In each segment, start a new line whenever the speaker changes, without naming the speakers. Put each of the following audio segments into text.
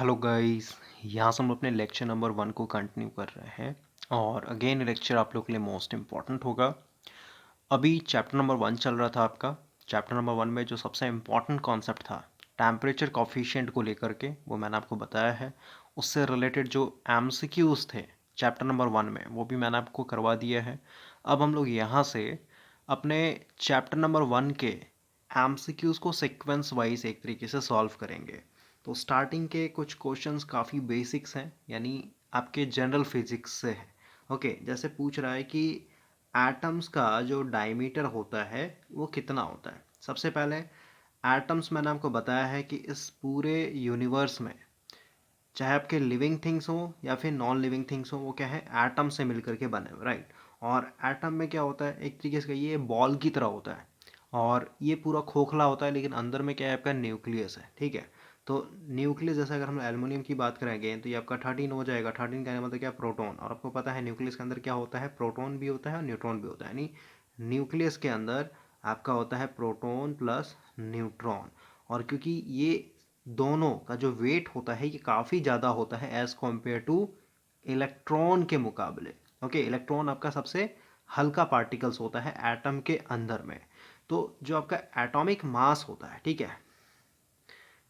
Hello guys. यहाँ से हम अपने लेक्चर नंबर 1 को कंटिन्यू कर रहे हैं और अगेन लेक्चर आप लोग के लिए मोस्ट इम्पॉर्टेंट होगा। अभी चैप्टर नंबर 1 चल रहा था आपका। चैप्टर नंबर 1 में जो सबसे इम्पॉर्टेंट कॉन्सेप्ट था टेम्परेचर कॉफिशिएंट को लेकर के, वो मैंने आपको बताया है। उससे रिलेटेड जो एमसीक्यूज थे चैप्टर नंबर 1 में, वो भी मैंने आपको करवा दिया है। अब हम लोग यहाँ से अपने चैप्टर नंबर 1 के एमसीक्यूज को सीक्वेंस वाइज एक तरीके से सॉल्व करेंगे। तो स्टार्टिंग के कुछ क्वेश्चंस काफ़ी बेसिक्स हैं, यानी आपके जनरल फिजिक्स से है। ओके, जैसे पूछ रहा है कि एटम्स का जो डायमीटर होता है वो कितना होता है। सबसे पहले एटम्स मैंने आपको बताया है कि इस पूरे यूनिवर्स में, चाहे आपके लिविंग थिंग्स हो या फिर नॉन लिविंग थिंग्स हो, वो क्या है, एटम से मिलकर के बने हुए, राइट। और एटम में क्या होता है, एक तरीके से ये बॉल की तरह होता है और ये पूरा खोखला होता है, लेकिन अंदर में क्या है, आपका न्यूक्लियस है, ठीक है। तो न्यूक्लियस, जैसे अगर हम एल्युमिनियम की बात करेंगे तो ये आपका 13 हो जाएगा। 13 का मतलब क्या, प्रोटॉन। और आपको पता है न्यूक्लियस के अंदर क्या होता है, प्रोटॉन भी होता है और न्यूट्रॉन भी होता है। यानी न्यूक्लियस के अंदर आपका होता है प्रोटॉन प्लस न्यूट्रॉन। और क्योंकि ये दोनों का जो वेट होता है ये काफ़ी ज़्यादा होता है एज़ कम्पेयर टू इलेक्ट्रॉन के मुकाबले। ओके, इलेक्ट्रॉन आपका सबसे हल्का पार्टिकल्स होता है एटम के अंदर में। तो जो आपका एटॉमिक मास होता है, ठीक है,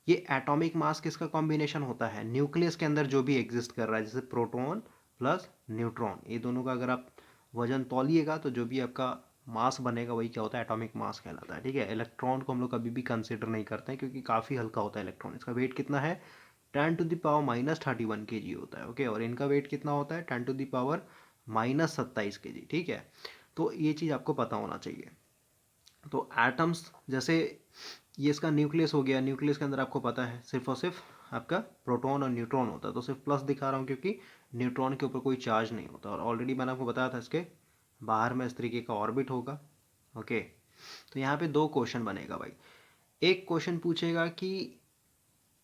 ये एटॉमिक मास किसका कॉम्बिनेशन होता है, न्यूक्लियस के अंदर जो भी एग्जिस्ट कर रहा है, जैसे प्रोटॉन प्लस न्यूट्रॉन, ये दोनों का अगर आप वजन तौलिएगा तो जो भी आपका मास बनेगा वही क्या होता है, एटॉमिक मास कहलाता है, ठीक है। इलेक्ट्रॉन को हम लोग कभी भी कंसिडर नहीं करते हैं क्योंकि काफ़ी हल्का होता है इलेक्ट्रॉन। इसका वेट कितना है, 10⁻³ kg होता है। ओके, और इनका वेट कितना होता है, 10⁻27 kg, ठीक है। तो ये चीज़ आपको पता होना चाहिए। तो एटम्स, जैसे ये इसका न्यूक्लियस हो गया, न्यूक्लियस के अंदर आपको पता है सिर्फ और सिर्फ आपका प्रोटॉन और न्यूट्रॉन होता है। तो सिर्फ प्लस दिखा रहा हूँ क्योंकि न्यूट्रॉन के ऊपर कोई चार्ज नहीं होता। और ऑलरेडी मैंने आपको बताया था इसके बाहर में इस तरीके का ऑर्बिट होगा। ओके, तो यहाँ पे दो क्वेश्चन बनेगा भाई। एक क्वेश्चन पूछेगा कि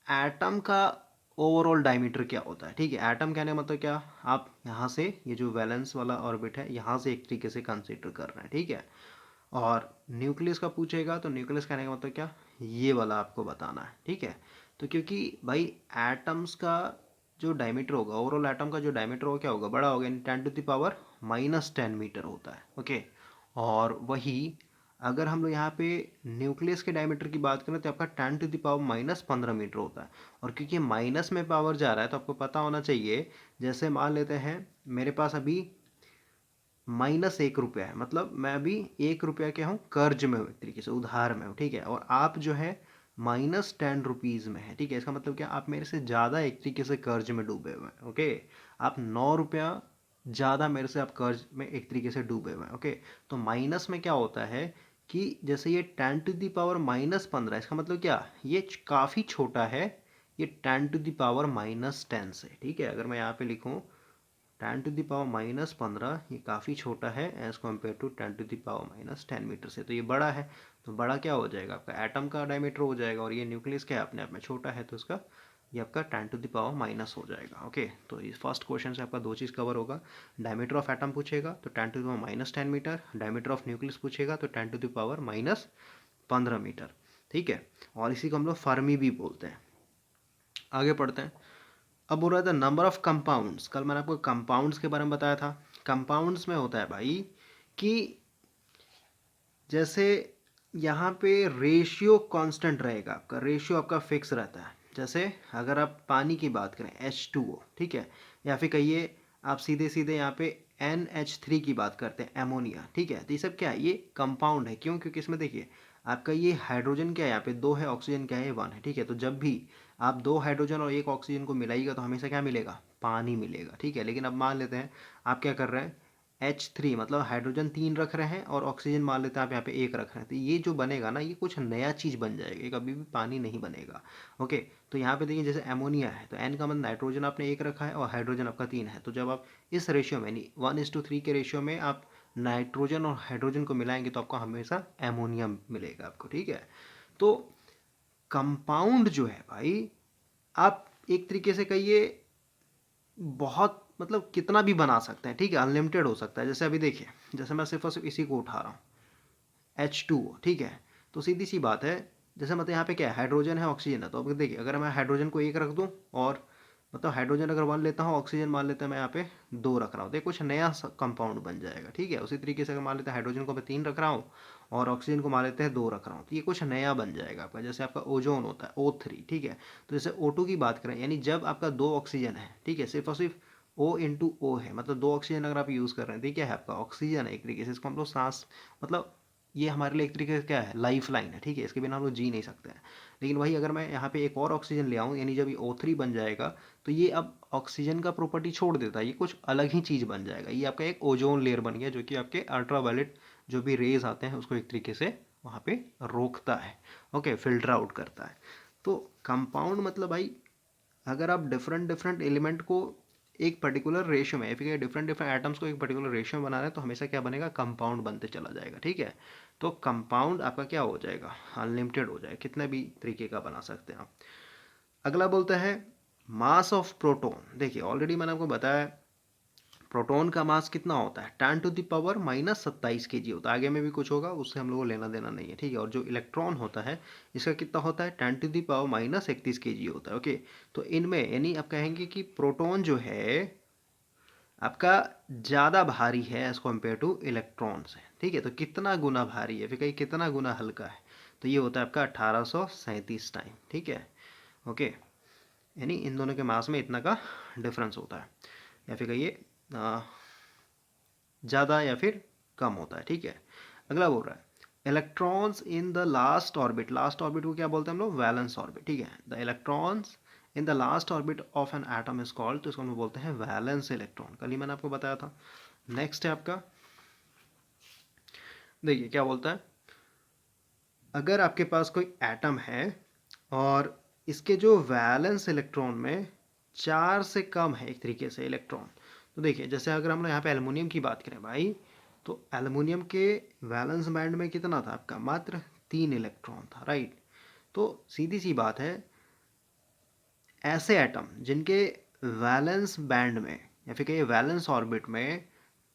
एटम का ओवरऑल डायमीटर क्या होता है, ठीक है। एटम कहने का मतलब क्या, आप यहाँ से ये जो वैलेंस वाला ऑर्बिट है यहाँ से एक तरीके से कंसिडर कर रहे हैं, ठीक है। और न्यूक्लियस का पूछेगा तो न्यूक्लियस कहने का मतलब क्या, ये वाला आपको बताना है, ठीक है। तो क्योंकि भाई एटम्स का जो डायमीटर होगा, ओवरऑल एटम का जो डायमीटर होगा क्या होगा, बड़ा होगा, 10⁻⁻10 मीटर होता है। ओके, और वही अगर हम लोग यहाँ पे न्यूक्लियस के डायमीटर की बात करें तो आपका 10⁻⁻15 मीटर होता है। और क्योंकि माइनस में पावर जा रहा है तो आपको पता होना चाहिए, जैसे मान लेते हैं मेरे पास अभी -1 रुपया है, मतलब मैं अभी 1 रुपया क्या हूँ, कर्ज में हूँ, एक तरीके से उधार में हूँ, ठीक है। और आप जो है -10 रुपीज़ में है, ठीक है। इसका मतलब क्या, आप मेरे से ज़्यादा एक तरीके से कर्ज में डूबे हुए हैं। ओके, आप 9 रुपया ज़्यादा मेरे से आप कर्ज में एक तरीके से डूबे हुए हैं। ओके, तो माइनस में क्या होता है कि जैसे ये 10⁻⁻15, इसका मतलब क्या, ये काफ़ी छोटा है, ये 10⁻⁻10 से, ठीक है। अगर मैं यहाँ पे लिखूँ 10⁻⁻15, ये काफ़ी छोटा है एज़ कम्पेयर टू 10⁻⁻10 मीटर से, तो ये बड़ा है। तो बड़ा क्या हो जाएगा, आपका एटम का डायमीटर हो जाएगा। और ये न्यूक्लियस क्या है, अपने आप में छोटा है, तो इसका ये आपका 10⁻⁻- हो जाएगा। ओके, तो इस फर्स्ट क्वेश्चन से आपका दो चीज़ कवर होगा। डायमीटर ऑफ एटम पूछेगा तो 10⁻⁻10 मीटर, डायमीटर ऑफ न्यूक्लियस पूछेगा तो 10⁻⁻15 मीटर, ठीक है। और इसी को हम लोग फर्मी भी बोलते हैं। आगे पढ़ते हैं। अब बोल रहा था नंबर ऑफ कंपाउंड्स, कल मैंने आपको कंपाउंड्स के बारे में बताया था। कंपाउंड्स में होता है भाई कि जैसे यहाँ पे रेशियो कांस्टेंट रहेगा, आपका रेशियो आपका फिक्स रहता है। जैसे अगर आप पानी की बात करें H2O, ठीक है, या फिर कहिए आप सीधे सीधे यहाँ पे NH3 की बात करते हैं, एमोनिया, ठीक है। तो ये सब क्या है, ये कंपाउंड है। क्यों, क्योंकि इसमें देखिए आपका ये हाइड्रोजन क्या है, यहाँ पे 2 है, ऑक्सीजन क्या है, 1 है, ठीक है। तो जब भी आप 2 हाइड्रोजन और 1 ऑक्सीजन को मिलाइएगा तो हमेशा क्या मिलेगा, पानी मिलेगा, ठीक है। लेकिन अब मान लेते हैं आप क्या कर रहे हैं, H3 मतलब हाइड्रोजन 3 रख रहे हैं और ऑक्सीजन मान लेते हैं आप यहाँ पे 1 रख रहे हैं, तो ये जो बनेगा ना, ये कुछ नया चीज़ बन जाएगा, ये कभी भी पानी नहीं बनेगा। ओके, तो यहाँ पे देखिए जैसे एमोनिया है तो N का मतलब नाइट्रोजन आपने 1 रखा है और हाइड्रोजन आपका 3 है। तो जब आप इस रेशियो में, यानी 1:3 के रेशियो में आप नाइट्रोजन और हाइड्रोजन को मिलाएंगे तो आपको हमेशा एमोनिया मिलेगा आपको, ठीक है। तो कंपाउंड जो है भाई, आप एक तरीके से कहिए बहुत, मतलब कितना भी बना सकते हैं, ठीक है, अनलिमिटेड हो सकता है। जैसे अभी देखिए, जैसे मैं सिर्फ और सिर्फ इसी को उठा रहा हूँ H2O, ठीक है। तो सीधी सी बात है, जैसे मतलब यहाँ पे क्या है, हाइड्रोजन है, ऑक्सीजन है, तो अब देखिए अगर मैं हाइड्रोजन को 1 रख दूँ और मतलब हाइड्रोजन अगर 1 लेता हूँ, ऑक्सीजन मान लेते हैं मैं यहाँ पे 2 रख रहा हूँ, तो ये कुछ नया कंपाउंड बन जाएगा, ठीक है। उसी तरीके से अगर मान लेते हैं हाइड्रोजन को मैं 3 रख रहा हूँ और ऑक्सीजन को मान लेते हैं 2 रख रहा हूँ, तो ये कुछ नया बन जाएगा आपका। जैसे आपका ओजोन होता है O3, ठीक है। तो जैसे O2 की बात करें, यानी जब आपका 2 ऑक्सीजन है, ठीक है, सिर्फ और सिर्फ O है, मतलब 2 ऑक्सीजन अगर आप यूज़ कर रहे हैं, तो ये क्या है आपका ऑक्सीजन है एक तरीके से। इसको हम लोग सांस, मतलब ये हमारे लिए एक तरीके से क्या है, लाइफ लाइन है, ठीक है। इसके बिना हम लोग जी नहीं सकते हैं। लेकिन वही अगर मैं यहाँ पे एक और ऑक्सीजन ले आऊँ, यानी जब ये O3 बन जाएगा, तो ये अब ऑक्सीजन का प्रॉपर्टी छोड़ देता है, ये कुछ अलग ही चीज़ बन जाएगा। ये आपका एक ओजोन लेयर बन गया, जो कि आपके अल्ट्रावायलेट जो भी रेज आते हैं उसको एक तरीके से वहाँ पे रोकता है, ओके, फिल्टर आउट करता है। तो कंपाउंड मतलब भाई, अगर आप डिफरेंट डिफरेंट एलिमेंट को एक पर्टिकुलर रेशियो में, फिर डिफरेंट डिफरेंट एटम्स को एक पर्टिकुलर रेशियो में बना रहे हैं, तो हमेशा क्या बनेगा, कंपाउंड बनते चला जाएगा, ठीक है। तो कंपाउंड आपका क्या हो जाएगा, अनलिमिटेड हो जाएगा, कितने भी तरीके का बना सकते हैं आप। अगला बोलता है मास ऑफ प्रोटॉन। देखिए ऑलरेडी मैंने आपको बताया, प्रोटॉन का मास कितना होता है, 10⁻⁻27 kg होता है। आगे में भी कुछ होगा, उससे हम लोगों को लेना देना नहीं है, ठीक है। और जो इलेक्ट्रॉन होता है, इसका कितना होता है, 10⁻31 kg होता है, ओके। तो इनमें यानी आप कहेंगे कि प्रोटॉन जो है आपका ज़्यादा भारी है एज कम्पेयर टू इलेक्ट्रॉन से, ठीक है। तो कितना गुना भारी है, फिर कहीं कितना गुना हल्का है, तो ये होता है आपका 1837 टाइम, ठीक है, ओके। यानी इन दोनों के मास में इतना का डिफरेंस होता है, या फिर कहिए ज़्यादा या फिर कम होता है, ठीक है। अगला बोल रहा है electrons in the last orbit. Last orbit को क्या बोलते हैं हम लोग, वैलेंस ऑर्बिट, ठीक है। The electrons in the last orbit of an atom is called, तो इसको हम लोग बोलते हैं वैलेंस इलेक्ट्रॉन। कल ही मैंने आपको बताया था। नेक्स्ट है आपका, देखिए क्या बोलता है, अगर आपके पास कोई एटम है और इसके जो वैलेंस इलेक्ट्रॉन में 4 से कम है एक तरीके से इलेक्ट्रॉन, तो देखिए जैसे अगर हम लोग यहाँ पे एल्युमिनियम की बात करें भाई, तो एल्युमिनियम के वैलेंस बैंड में कितना था आपका, मात्र 3 इलेक्ट्रॉन था, राइट। तो सीधी सी बात है, ऐसे एटम जिनके वैलेंस बैंड में या फिर कहिए वैलेंस ऑर्बिट में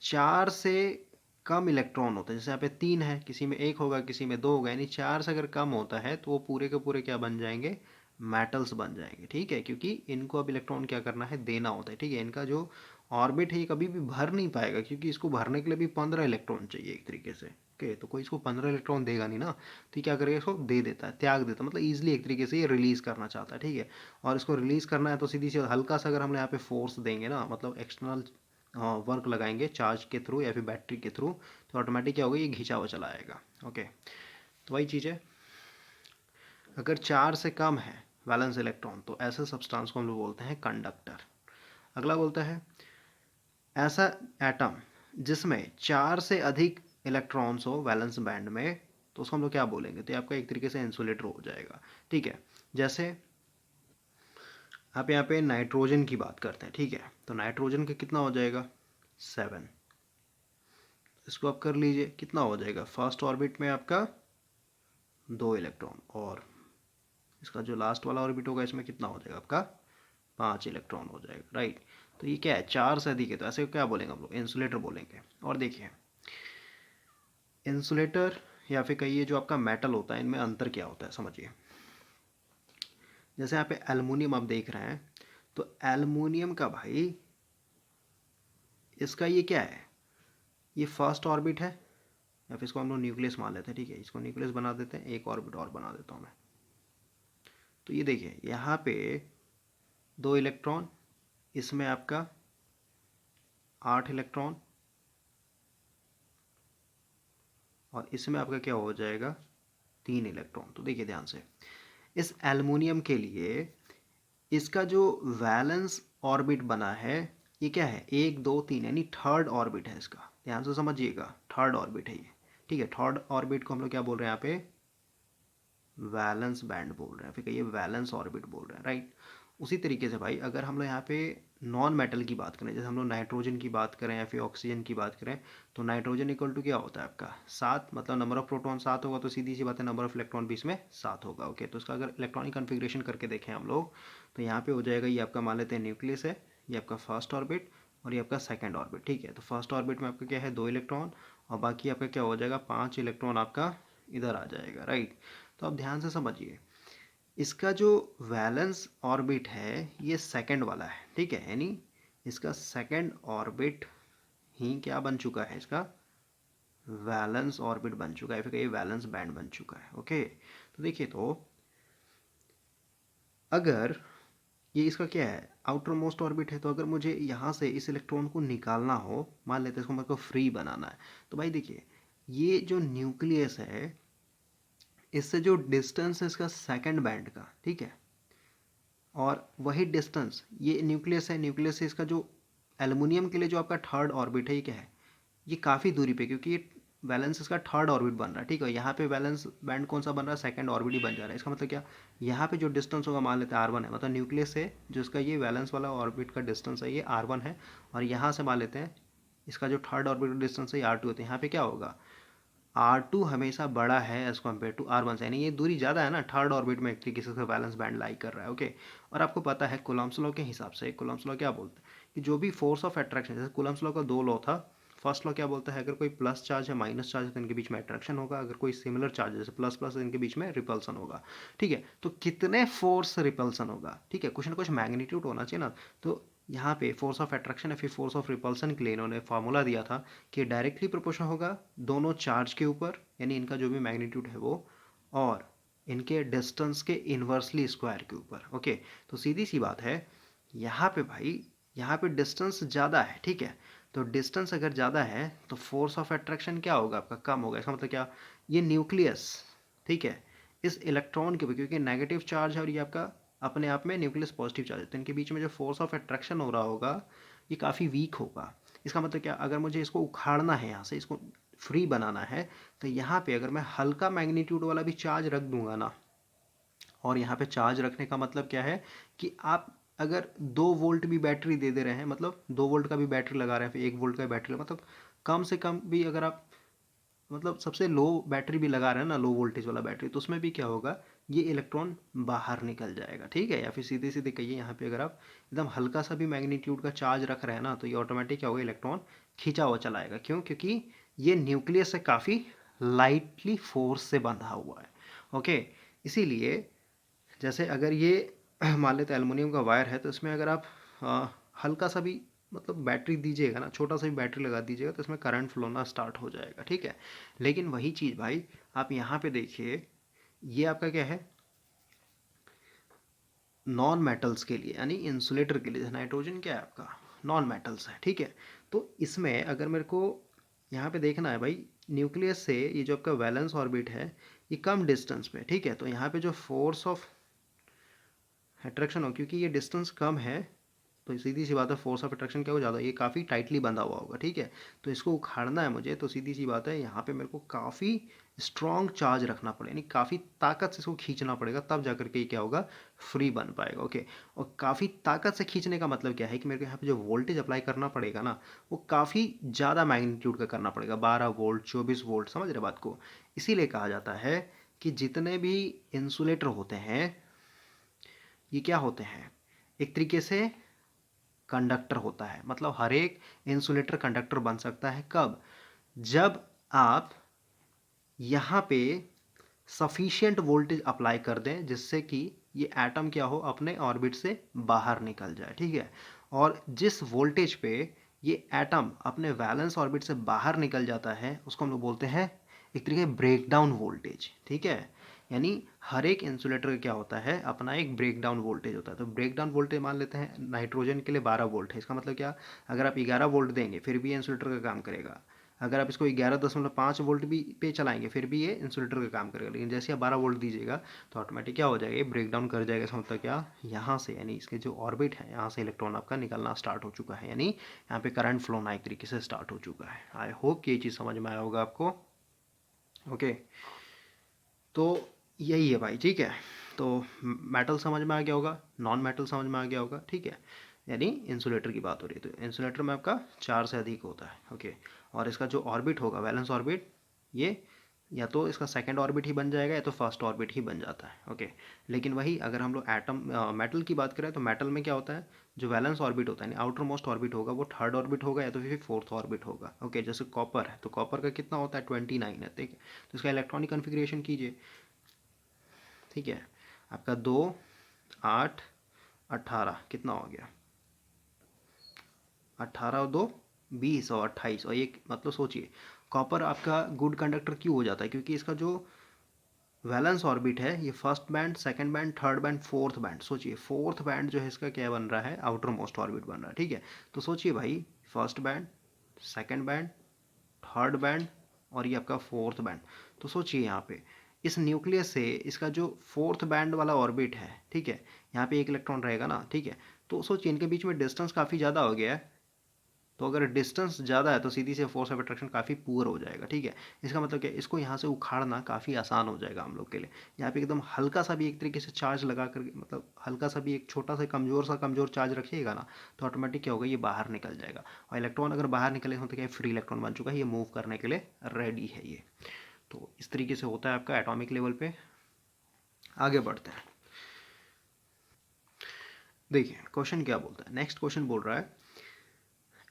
4 से कम इलेक्ट्रॉन होते हैं, जैसे यहाँ पे 3 है, किसी में 1 होगा, किसी में 2 होगा, यानी 4 से अगर कम होता है तो वो पूरे के पूरे क्या बन जाएंगे, मेटल्स बन जाएंगे, ठीक है। क्योंकि इनको अब इलेक्ट्रॉन क्या करना है, देना होता है, ठीक है। इनका जो ऑर्बिट है ये कभी भी भर नहीं पाएगा, क्योंकि इसको भरने के लिए भी 15 इलेक्ट्रॉन चाहिए एक तरीके से, ओके। तो कोई इसको 15 इलेक्ट्रॉन देगा नहीं ना, तो ये क्या करेगा, इसको दे देता है, त्याग देता है, मतलब ईजिली एक तरीके से ये रिलीज करना चाहता है, ठीक है। और इसको रिलीज करना है तो सीधी सी हल्का सा अगर हम यहाँ पे फोर्स देंगे ना, मतलब एक्सटर्नल वर्क लगाएंगे चार्ज के थ्रू या फिर बैटरी के थ्रू, तो ऑटोमेटिक क्या होगा, ये घिंचा हुआ चला आएगा, ओके। तो वही चीज़ है, अगर 4 से कम है वैलेंस इलेक्ट्रॉन, तो ऐसे सब्सटेंस को हम लोग बोलते हैं कंडक्टर। अगला बोलता है ऐसा एटम जिसमें 4 से अधिक इलेक्ट्रॉन्स हो वैलेंस बैंड में, तो उसको हम लोग क्या बोलेंगे, तो ये आपका एक तरीके से इंसुलेटर हो जाएगा, ठीक है। जैसे आप यहाँ पे नाइट्रोजन की बात करते हैं, ठीक है। तो नाइट्रोजन का कितना हो जाएगा, 7। इसको आप कर लीजिए, कितना हो जाएगा, फर्स्ट ऑर्बिट में आपका 2 इलेक्ट्रॉन, और इसका जो लास्ट वाला ऑर्बिट होगा इसमें कितना हो जाएगा आपका, 5 इलेक्ट्रॉन हो जाएगा, राइट। तो ये क्या है, 4 से अधिक है, तो ऐसे क्या बोलेंगे हम लोग, इंसुलेटर बोलेंगे। और देखिए इंसुलेटर या फिर कहिए जो आपका मेटल होता है, इनमें अंतर क्या होता है समझिए। जैसे यहाँ पे एल्युमिनियम आप देख रहे हैं, तो एल्युमिनियम का भाई, इसका ये क्या है, ये फर्स्ट ऑर्बिट है, या फिर इसको हम लोग न्यूक्लियस मान लेते हैं, ठीक है। इसको न्यूक्लियस बना देते हैं, एक ऑर्बिट और बना देता हूँ मैं। तो ये देखिए यहाँ पे 2 इलेक्ट्रॉन, इसमें आपका 8 इलेक्ट्रॉन, और इसमें आपका क्या हो जाएगा, 3 इलेक्ट्रॉन। तो देखिए ध्यान से, इस एल्युमिनियम के लिए इसका जो वैलेंस ऑर्बिट बना है, ये क्या है, 1 2 3, यानी थर्ड ऑर्बिट है इसका, ध्यान से समझिएगा, थर्ड ऑर्बिट है ये, ठीक है। थर्ड ऑर्बिट को हम लोग क्या बोल रहे हैं यहाँ पे, वैलेंस बैंड बोल रहे हैं, फिर कहिए वैलेंस ऑर्बिट बोल रहे हैं, राइट। उसी तरीके से भाई अगर हम लोग यहाँ पे नॉन मेटल की बात करें, जैसे हम लोग नाइट्रोजन की बात करें या फिर ऑक्सीजन की बात करें, तो नाइट्रोजन इक्वल टू क्या होता है आपका, 7, मतलब नंबर ऑफ प्रोटॉन 7 होगा, तो सीधी सी बात है नंबर ऑफ इलेक्ट्रॉन भी इसमें 7 होगा, ओके। तो इसका अगर इलेक्ट्रॉनिक कन्फिग्रेशन करके देखें हम लोग, तो यहाँ पे हो जाएगा, ये आपका मान लेते हैं न्यूक्लियस है, ये आपका फर्स्ट ऑर्बिट और ये आपका सेकेंड ऑर्बिट, ठीक है। तो फर्स्ट ऑर्बिट में आपका क्या है, 2 इलेक्ट्रॉन, और बाकी आपका क्या हो जाएगा, 5 इलेक्ट्रॉन आपका इधर आ जाएगा, राइट। तो आप ध्यान से समझिए, इसका जो वैलेंस ऑर्बिट है ये सेकंड वाला है, ठीक है, यानी इसका सेकंड ऑर्बिट ही क्या बन चुका है, इसका वैलेंस ऑर्बिट बन चुका है, फिर ये वैलेंस बैंड बन चुका है। ओके, तो देखिए, तो अगर ये इसका क्या है, आउटर मोस्ट ऑर्बिट है, तो अगर मुझे यहाँ से इस इलेक्ट्रॉन को निकालना हो, मान लेते हैं इसको मेरे को फ्री बनाना है, तो भाई देखिए, ये जो न्यूक्लियस है इससे जो डिस्टेंस है इसका सेकंड बैंड का, ठीक है, और वही डिस्टेंस ये न्यूक्लियस है, न्यूक्लियस से इसका जो एल्युमिनियम के लिए जो आपका थर्ड ऑर्बिट है ये क्या है, ये काफ़ी दूरी पे, क्योंकि ये वैलेंस इसका थर्ड ऑर्बिट बन रहा है, ठीक है, यहाँ पे वैलेंस बैंड कौन सा बन रहा है, सेकंड ऑर्बिट ही बन जा रहा है। इसका मतलब क्या, यहाँ पे जो डिस्टेंस होगा मान लेते हैं R1 है, मतलब न्यूक्लियस से जो इसका ये वैलेंस वाला ऑर्बिट का डिस्टेंस है ये R1 है, और यहाँ से मान लेते हैं इसका जो थर्ड ऑर्बिट का डिस्टेंस है ये R2 है, तो यहाँ पे क्या होगा, R2 हमेशा बड़ा है एज कम्पेयर टू R1 से, यानी ये दूरी ज़्यादा है ना, थर्ड ऑर्बिट में एक तरीके से बैलेंस बैंड लाई कर रहा है। ओके, और आपको पता है कूलम्ब्स लॉ के हिसाब से, कूलम्ब्स लॉ क्या बोलते हैं कि जो भी फोर्स ऑफ अट्रैक्शन, जैसे कूलम्ब्स लॉ का दो लॉ था, फर्स्ट लॉ क्या बोलता है, अगर कोई प्लस चार्ज है माइनस चार्ज है तो इनके बीच में अट्रैक्शन होगा, अगर कोई सिमिलर चार्ज जैसे प्लस प्लस इनके बीच में रिपल्सन होगा, ठीक है, तो कितने फोर्स रिपल्सन होगा, ठीक है, कुछ ना कुछ मैग्नीट्यूड होना चाहिए ना, तो यहाँ पे फोर्स ऑफ अट्रैक्शन या फिर फोर्स ऑफ रिपल्सन के लिए इन्होंने फार्मूला दिया था कि डायरेक्टली प्रोपोर्शनल होगा दोनों चार्ज के ऊपर, यानी इनका जो भी मैग्नीट्यूड है वो, और इनके डिस्टेंस के इन्वर्सली स्क्वायर के ऊपर। ओके, तो सीधी सी बात है, यहाँ पे भाई, यहाँ पे डिस्टेंस ज़्यादा है, ठीक है, तो डिस्टेंस अगर ज़्यादा है तो फोर्स ऑफ अट्रैक्शन क्या होगा आपका, कम होगा। इसका मतलब क्या, ये न्यूक्लियस, ठीक है, इस इलेक्ट्रॉन के ऊपर, क्योंकि नेगेटिव चार्ज है और ये आपका अपने आप में न्यूक्लियस पॉजिटिव चार्ज है, तो इनके बीच में जो फोर्स ऑफ अट्रैक्शन हो रहा होगा ये काफ़ी वीक होगा। इसका मतलब क्या, अगर मुझे इसको उखाड़ना है यहाँ से, इसको फ्री बनाना है, तो यहाँ पे अगर मैं हल्का मैग्नीट्यूड वाला भी चार्ज रख दूंगा ना, और यहाँ पे चार्ज रखने का मतलब क्या है कि आप अगर 2 वोल्ट भी बैटरी दे दे रहे हैं, मतलब 2 वोल्ट का भी बैटरी लगा रहे हैं, फिर 1 वोल्ट का बैटरी, मतलब कम से कम भी अगर आप, मतलब सबसे लो बैटरी भी लगा रहे हैं ना, लो वोल्टेज वाला बैटरी, तो उसमें भी क्या होगा, ये इलेक्ट्रॉन बाहर निकल जाएगा, ठीक है, या फिर सीधे सीधे कहिए यहाँ पे अगर आप एकदम हल्का सा भी मैग्नीट्यूड का चार्ज रख रहे हैं ना, तो ये ऑटोमेटिक क्या होगा, इलेक्ट्रॉन खींचा हुआ चला आएगा। क्यों, क्योंकि ये न्यूक्लियस से काफ़ी लाइटली फोर्स से बंधा हुआ है। ओके, इसीलिए जैसे अगर ये मान लेते हैं एल्युमिनियम का वायर है, तो इसमें अगर आप हल्का सा भी मतलब बैटरी दीजिएगा ना, छोटा सा भी बैटरी लगा दीजिएगा, तो इसमें करंट फ्लो ना स्टार्ट हो जाएगा, ठीक है। लेकिन वही चीज़ भाई आप यहाँ पे देखिए, ये आपका क्या है, नॉन मेटल्स के लिए, यानी इंसुलेटर के लिए, नाइट्रोजन क्या है आपका, नॉन मेटल्स है, ठीक है। तो इसमें अगर मेरे को यहाँ पे देखना है भाई, न्यूक्लियस से ये जो आपका वैलेंस ऑर्बिट है ये कम डिस्टेंस पे, ठीक है, तो यहाँ पे जो फोर्स ऑफ अट्रैक्शन हो, क्योंकि ये डिस्टेंस कम है, तो सीधी सी बात है फोर्स ऑफ अट्रैक्शन क्या हो ज़्यादा, ये काफ़ी टाइटली बंधा हुआ होगा, ठीक है, तो इसको उखाड़ना है मुझे, तो सीधी सी बात है यहाँ पे मेरे को काफ़ी स्ट्रॉन्ग चार्ज रखना पड़ेगा, यानी काफ़ी ताकत से इसको खींचना पड़ेगा, तब जा करके ये क्या होगा, फ्री बन पाएगा। ओके, और काफ़ी ताकत से खींचने का मतलब क्या है कि मेरे को यहाँ पे जो वोल्टेज अप्लाई करना पड़ेगा ना, वो काफ़ी ज़्यादा मैग्नीट्यूड का करना पड़ेगा, 12 वोल्ट 24 वोल्ट, समझ रहे बात को। इसीलिए कहा जाता है कि जितने भी इंसुलेटर होते हैं ये क्या होते हैं, एक तरीके से कंडक्टर होता है, मतलब हर एक इंसुलेटर कंडक्टर बन सकता है, कब, जब आप यहाँ पे सफिशिएंट वोल्टेज अप्लाई कर दें जिससे कि ये एटम क्या हो, अपने ऑर्बिट से बाहर निकल जाए, ठीक है, और जिस वोल्टेज पे ये एटम अपने वैलेंस ऑर्बिट से बाहर निकल जाता है उसको हम लोग बोलते हैं एक तरीके ब्रेक डाउन वोल्टेज, ठीक है, यानी हर एक इंसुलेटर का क्या होता है, अपना एक ब्रेक डाउन वोल्टेज होता है। तो ब्रेक डाउन वोल्टेज मान लेते हैं नाइट्रोजन के लिए 12 वोल्ट है, इसका मतलब क्या, अगर आप 11 वोल्ट देंगे फिर भी इंसुलेटर का काम करेगा, अगर आप इसको 11.5 वोल्ट भी पे चलाएंगे फिर भी ये इंसुलेटर का काम करेगा, लेकिन जैसे आप 12 वोल्ट दीजिएगा तो ऑटोमेटिक क्या हो जाएगा, ये ब्रेक डाउन कर जाएगा। इसका मतलब क्या, यहाँ से यानी इसके जो ऑर्बिट है यहाँ से इलेक्ट्रॉन आपका निकलना स्टार्ट हो चुका है, यानी यहाँ पे करंट फ्लो ना एक तरीके से स्टार्ट हो चुका है। आई होप कि ये चीज़ समझ में आया होगा आपको। ओके, तो यही है भाई, ठीक है, तो मेटल समझ में आ गया होगा, नॉन मेटल समझ में आ गया होगा, ठीक है, यानी इंसुलेटर की बात हो रही है, तो इंसुलेटर में आपका 4 से अधिक होता है। ओके, और इसका जो ऑर्बिट होगा वैलेंस ऑर्बिट, ये या तो इसका सेकंड ऑर्बिट ही बन जाएगा या तो फर्स्ट ऑर्बिट ही बन जाता है। ओके, लेकिन वही अगर हम लोग एटम मेटल की बात करें तो मेटल में क्या होता है, जो वैलेंस ऑर्बिट होता है यानी आउटर मोस्ट ऑर्बिट होगा वो थर्ड ऑर्बिट होगा या तो फिर फोर्थ ऑर्बिट होगा। ओके, जैसे कॉपर है तो कॉपर का कितना होता है, 29 है, ठीक है, तो इसका इलेक्ट्रॉनिक कन्फिग्रेशन कीजिए, ठीक है, आपका 2, 8, 18 कितना हो गया, 18 और 2 20 और 28, और ये मतलब सोचिए कॉपर आपका गुड कंडक्टर क्यों हो जाता है, क्योंकि इसका जो वैलेंस ऑर्बिट है ये first band, second band, third band, fourth band, सोचिए फोर्थ बैंड जो है इसका क्या बन रहा है, आउटर मोस्ट ऑर्बिट बन रहा है। ठीक है, तो सोचिए भाई first band, second band, third band और ये आपका फोर्थ बैंड। तो सोचिए यहाँ पे इस न्यूक्लियस से इसका जो फोर्थ बैंड वाला ऑर्बिट है, ठीक है, यहाँ पे एक इलेक्ट्रॉन रहेगा ना, ठीक है, तो सोचिए इनके बीच में डिस्टेंस काफ़ी ज़्यादा हो गया है। तो अगर डिस्टेंस ज़्यादा है तो सीधी से फोर्स ऑफ अट्रैक्शन काफ़ी पुअर हो जाएगा। ठीक है, इसका मतलब क्या है, इसको यहाँ से उखाड़ना काफ़ी आसान हो जाएगा हम लोग के लिए। यहाँ पे एकदम हल्का सा भी एक तरीके से चार्ज लगा कर, मतलब हल्का सा भी एक छोटा सा कमज़ोर चार्ज रखिएगा ना, तो ऑटोमेटिक क्या होगा, ये बाहर निकल जाएगा। और इलेक्ट्रॉन अगर बाहर निकले तो क्या, फ्री इलेक्ट्रॉन बन चुका है, ये मूव करने के लिए रेडी है ये। तो इस तरीके से होता है आपका एटॉमिक लेवल पे। आगे बढ़ते हैं, देखिए क्वेश्चन क्या बोलता है। नेक्स्ट क्वेश्चन बोल रहा है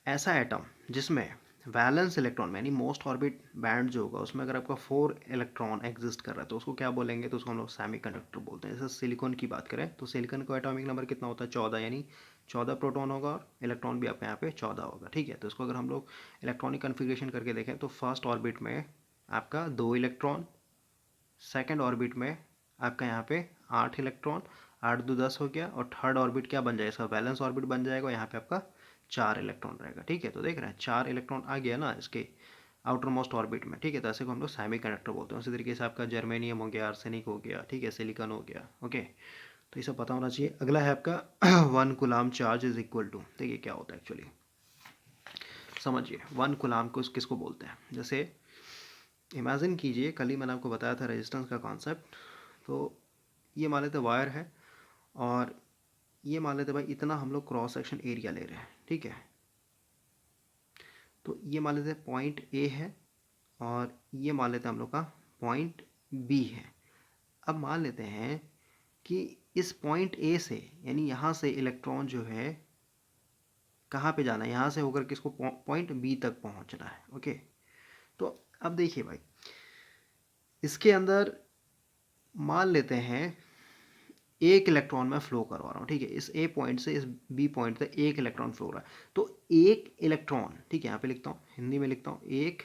ऐसा एटम जिसमें वैलेंस इलेक्ट्रॉन यानी मोस्ट ऑर्बिट बैंड जो होगा उसमें अगर आपका 4 इलेक्ट्रॉन एग्जिस्ट कर रहा है तो उसको क्या बोलेंगे, तो उसको हम लोग सेमीकंडक्टर बोलते हैं। जैसे सिलिकॉन की बात करें तो सिलिकॉन का एटॉमिक नंबर कितना होता है, 14, यानी 14 प्रोटॉन होगा और इलेक्ट्रॉन भी आपका यहाँ पे 14 होगा। ठीक है, तो इसको अगर हम लोग इलेक्ट्रॉनिक कन्फिग्रेशन करके देखें तो फर्स्ट ऑर्बिट में आपका 2 इलेक्ट्रॉन, सेकेंड ऑर्बिट में आपका यहाँ पे 8 इलेक्ट्रॉन, 8 2 10 हो गया, और थर्ड ऑर्बिट क्या बन जाएगा, इसका बैलेंस ऑर्बिट बन जाएगा, यहाँ पे आपका 4 इलेक्ट्रॉन रहेगा। ठीक है, तो देख रहे हैं 4 इलेक्ट्रॉन आ गया ना इसके आउटर मोस्ट ऑर्बिट में। ठीक है, तो ऐसे को हम लोग सेमी कंडक्टर बोलते हैं। उसी तरीके से आपका जर्मेनियम हो गया, आर्सेनिक हो गया, ठीक है, सिलिकॉन हो गया। ओके, तो ये सब पता होना चाहिए। अगला है आपका 1 coulomb charge is equal to, देखिए क्या होता है एक्चुअली, समझिए 1 कूलाम को किसको बोलते हैं। जैसे इमेजिन कीजिए, कल ही मैंने आपको बताया था रेजिस्टेंस का कॉन्सेप्ट। तो ये मान लेते वायर है, और ये मान लेते भाई इतना हम लोग क्रॉस सेक्शन एरिया ले रहे हैं। ठीक है, तो ये मान लेते पॉइंट ए है, और ये मान लेते हैं हम लोग का पॉइंट बी है। अब मान लेते हैं कि इस पॉइंट ए से, यानी यहाँ से इलेक्ट्रॉन जो है कहाँ पे जाना है, यहाँ से होकर किसको पॉइंट बी तक पहुँचना है। ओके, तो अब देखिए भाई इसके अंदर मान लेते हैं एक इलेक्ट्रॉन मैं फ्लो करवा रहा हूँ। ठीक है, इस ए पॉइंट से इस बी पॉइंट तक एक इलेक्ट्रॉन फ्लो हो रहा है। तो एक इलेक्ट्रॉन, ठीक है, यहाँ पे लिखता हूँ, हिंदी में लिखता हूँ, एक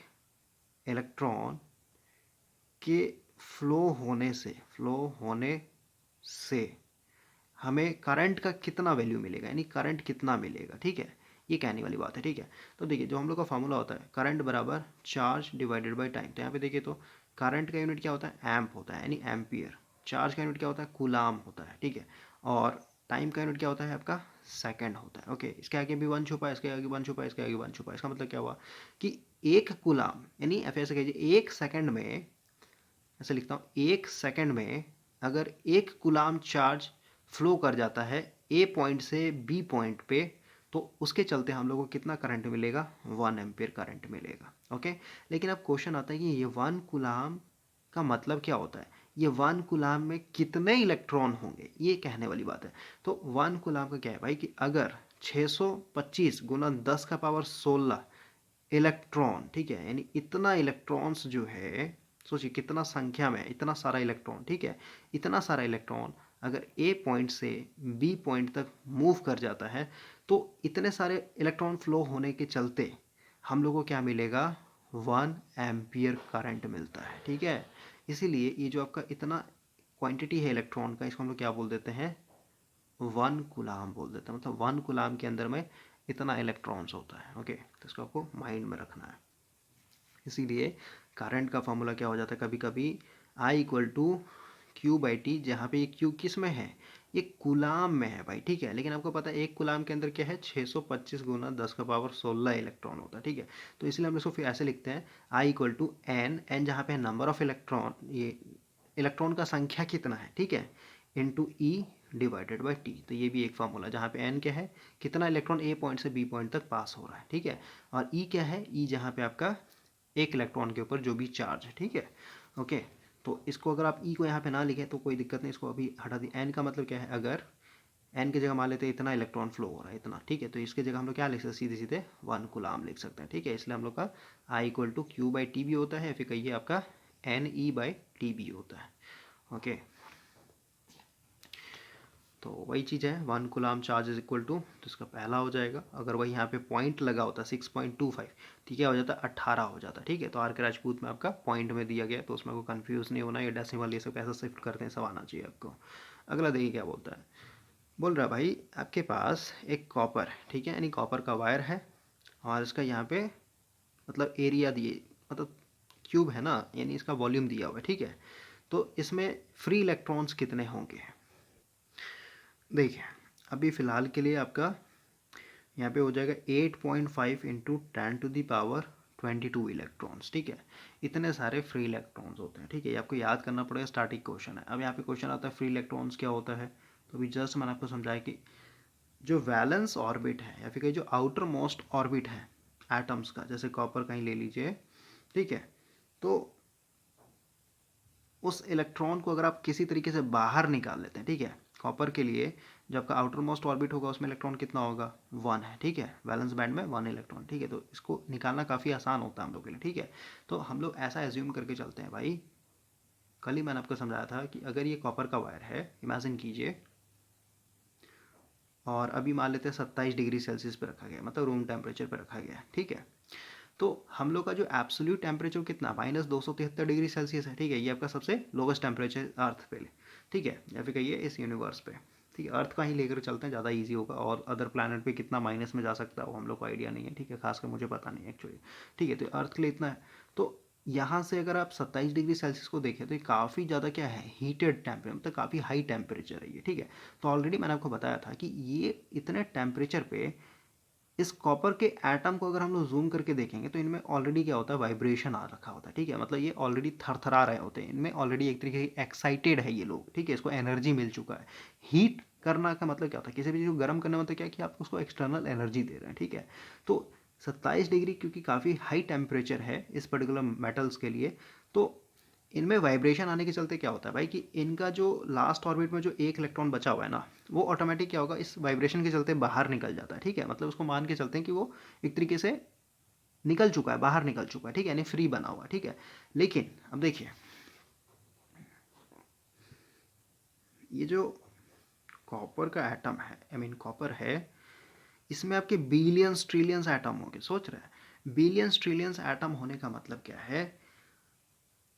इलेक्ट्रॉन के फ्लो होने से हमें करंट का कितना वैल्यू मिलेगा, यानी करंट कितना मिलेगा। ठीक है, ये कहने वाली बात है। ठीक है, तो देखिए जो हम लोग का फार्मूला होता है, करंट बराबर चार्ज डिवाइडेड बाय टाइम। तो यहाँ पे देखिए तो करंट का यूनिट क्या होता है, एम्प होता है, यानी एम्पियर। चार्ज का यूनिट क्या होता है, कूलाम होता है। ठीक है, और टाइम का यूनिट क्या होता है आपका, सेकंड होता है। ओके, इसके आगे भी वन छुपा है, इसके आगे वन छुपा है, इसके आगे वन छुपा है। इसका मतलब क्या हुआ कि एक कूलाम, यानी ऐसे कहिए एक सेकंड में, ऐसे लिखता हूँ, एक सेकंड में अगर एक कूलाम चार्ज फ्लो कर जाता है ए पॉइंट से बी पॉइंट पे, तो उसके चलते हम लोग को कितना करंट मिलेगा, 1 एम्पियर करंट मिलेगा। ओके, लेकिन अब क्वेश्चन आता है कि ये 1 कूलाम का मतलब क्या होता है, ये 1 कूलाम में कितने इलेक्ट्रॉन होंगे, ये कहने वाली बात है। तो 1 कूलाम का क्या है भाई कि अगर 625 गुना 10 का पावर 16 इलेक्ट्रॉन, ठीक है, यानी इतना इलेक्ट्रॉन्स जो है, सोचिए कितना संख्या में इतना सारा इलेक्ट्रॉन। ठीक है, इतना सारा इलेक्ट्रॉन अगर ए पॉइंट से बी पॉइंट तक मूव कर जाता है, तो इतने सारे इलेक्ट्रॉन फ्लो होने के चलते हम लोग को क्या मिलेगा, 1 एम्पियर करंट मिलता है। ठीक है, इसीलिए ये जो आपका इतना क्वांटिटी है इलेक्ट्रॉन का, इसको हम लोग क्या बोल देते हैं, 1 कूलाम बोल देते हैं। मतलब 1 कूलाम के अंदर में इतना इलेक्ट्रॉन्स होता है। ओके, तो इसको आपको माइंड में रखना है। इसीलिए करंट का फॉर्मूला क्या हो जाता है कभी कभी, I equal to Q by T, जहाँ पे ये क्यू किस में है, ये कूलाम में है भाई। ठीक है, लेकिन आपको पता है एक कूलाम के अंदर क्या है, 625 गुना 10 का पावर 16 इलेक्ट्रॉन होता है। ठीक है, तो इसलिए हम इसको फिर ऐसे लिखते हैं, आई इक्वल टू एन, एन जहाँ पे नंबर ऑफ इलेक्ट्रॉन, ये इलेक्ट्रॉन का संख्या कितना है, ठीक है, into E divided by T. तो ये भी एक फार्मूला, जहाँ पे एन क्या है, कितना इलेक्ट्रॉन ए पॉइंट से बी पॉइंट तक पास हो रहा है। ठीक है, और ई क्या है, ई जहाँ पे आपका एक इलेक्ट्रॉन के ऊपर जो भी चार्ज है। ठीक है, ओके, तो इसको अगर आप ई को यहाँ पे ना लिखें तो कोई दिक्कत नहीं, इसको अभी हटा दी। एन का मतलब क्या है, अगर एन की जगह मान लेते हैं इतना इलेक्ट्रॉन फ्लो हो रहा है इतना, ठीक है, तो इसके जगह हम लोग क्या लिख सकते हैं, सीधे सीधे 1 कूलाम लिख सकते हैं। ठीक है, इसलिए हम लोग का I equal to Q by T भी होता है, फिर कहिए आपका एन ई बाई टी भी होता है। ओके, तो वही चीज़ है, 1 coulomb charge is equal to, तो इसका पहला हो जाएगा। अगर वही यहाँ पे पॉइंट लगा होता 6.25, ठीक है, हो जाता 18 हो जाता। ठीक है, तो आर के राजपूत में आपका पॉइंट में दिया गया, तो उसमें को कन्फ्यूज़ नहीं होना, ये डेसिमल ये सब कैसे शिफ्ट करते हैं सब आना चाहिए आपको। अगला देखिए क्या बोलता है, बोल रहा है भाई आपके पास एक कॉपर है, ठीक है, यानी कॉपर का वायर है, और इसका यहाँ पे मतलब एरिया दिए, मतलब क्यूब है ना, यानी इसका वॉल्यूम दिया हुआ है। ठीक है, तो इसमें फ्री इलेक्ट्रॉन्स कितने होंगे। देखिए अभी फ़िलहाल के लिए आपका यहाँ पे हो जाएगा 8.5 इंटू 10⁻²2 इलेक्ट्रॉन्स। ठीक है, इतने सारे फ्री इलेक्ट्रॉन्स होते हैं। ठीक है, ये आपको याद करना पड़ेगा, स्टार्टिंग क्वेश्चन है। अब यहाँ पे क्वेश्चन आता है फ्री इलेक्ट्रॉन्स क्या होता है, तो अभी जस्ट मैंने आपको समझाया कि जो वैलेंस ऑर्बिट है या फिर कहीं जो आउटर मोस्ट ऑर्बिट है एटम्स का, जैसे कॉपर कहीं ले लीजिए, ठीक है, तो उस इलेक्ट्रॉन को अगर आप किसी तरीके से बाहर निकाल लेते हैं, ठीक है, कॉपर के लिए जो आपका आउटर मोस्ट ऑर्बिट होगा उसमें इलेक्ट्रॉन कितना होगा, 1 है। ठीक है, वैलेंस बैंड में 1 इलेक्ट्रॉन। ठीक है, तो इसको निकालना काफ़ी आसान होता है हम लोग के लिए। ठीक है, तो हम लोग ऐसा एज्यूम करके चलते हैं भाई, कल ही मैंने आपको समझाया था कि अगर ये कॉपर का वायर है, इमेजिन कीजिए, और अभी मान लेते हैं 27 डिग्री सेल्सियस पे रखा गया, मतलब रूम टेम्परेचर पे रखा गया। ठीक है, तो हम लोग का जो एब्सोल्यूट टेम्परेचर कितना -273 डिग्री सेल्सियस है। ठीक है, ये आपका सबसे लोवेस्ट टेम्परेचर अर्थ पे। ठीक है, या फिर कहिए इस यूनिवर्स पे। ठीक है, अर्थ का ही लेकर चलते हैं, ज़्यादा इजी होगा, और अदर प्लानट पे कितना माइनस में जा सकता है वो हम लोग को आइडिया नहीं है। ठीक है, खासकर मुझे पता नहीं है एक्चुअली। ठीक है, तो अर्थ के लिए इतना है। तो यहाँ से अगर आप 27 डिग्री सेल्सियस को देखें तो ये काफ़ी ज़्यादा क्या है, हीटेड टेम्परेचर, मतलब काफ़ी हाई टेम्परेचर है ये। ठीक है, तो ऑलरेडी मैंने आपको बताया था कि ये इतने टेम्परेचर पे इस कॉपर के एटम को अगर हम लोग जूम करके देखेंगे तो इनमें ऑलरेडी क्या होता है, वाइब्रेशन आ रखा होता है। ठीक है, मतलब ये ऑलरेडी थरथरा रहे होते हैं, इनमें ऑलरेडी एक तरीके की एक्साइटेड है ये लोग। ठीक है, इसको एनर्जी मिल चुका है। हीट करना का मतलब क्या होता है, किसी भी चीज़ को गर्म करने में मतलब क्या कि आप उसको एक्सटर्नल एनर्जी दे रहे हैं। ठीक है, तो 27 डिग्री क्योंकि काफ़ी हाई टेम्परेचर है इस पर्टिकुलर मेटल्स के लिए, तो इनमें वाइब्रेशन आने के चलते क्या होता है भाई कि इनका जो लास्ट ऑर्बिट में जो एक इलेक्ट्रॉन बचा हुआ है ना, वो ऑटोमेटिक क्या होगा, इस वाइब्रेशन के चलते बाहर निकल जाता है। ठीक है, मतलब उसको मान के चलते हैं कि वो एक तरीके से निकल चुका है, बाहर निकल चुका है। ठीक है, यानी फ्री बना हुआ है। ठीक है, लेकिन अब देखिए ये जो कॉपर का एटम है, आई मीन कॉपर है, इसमें आपके बिलियंस ट्रिलियंस एटम होंगे। सोच रहे हैं, बिलियंस ट्रिलियंस एटम होने का मतलब क्या है,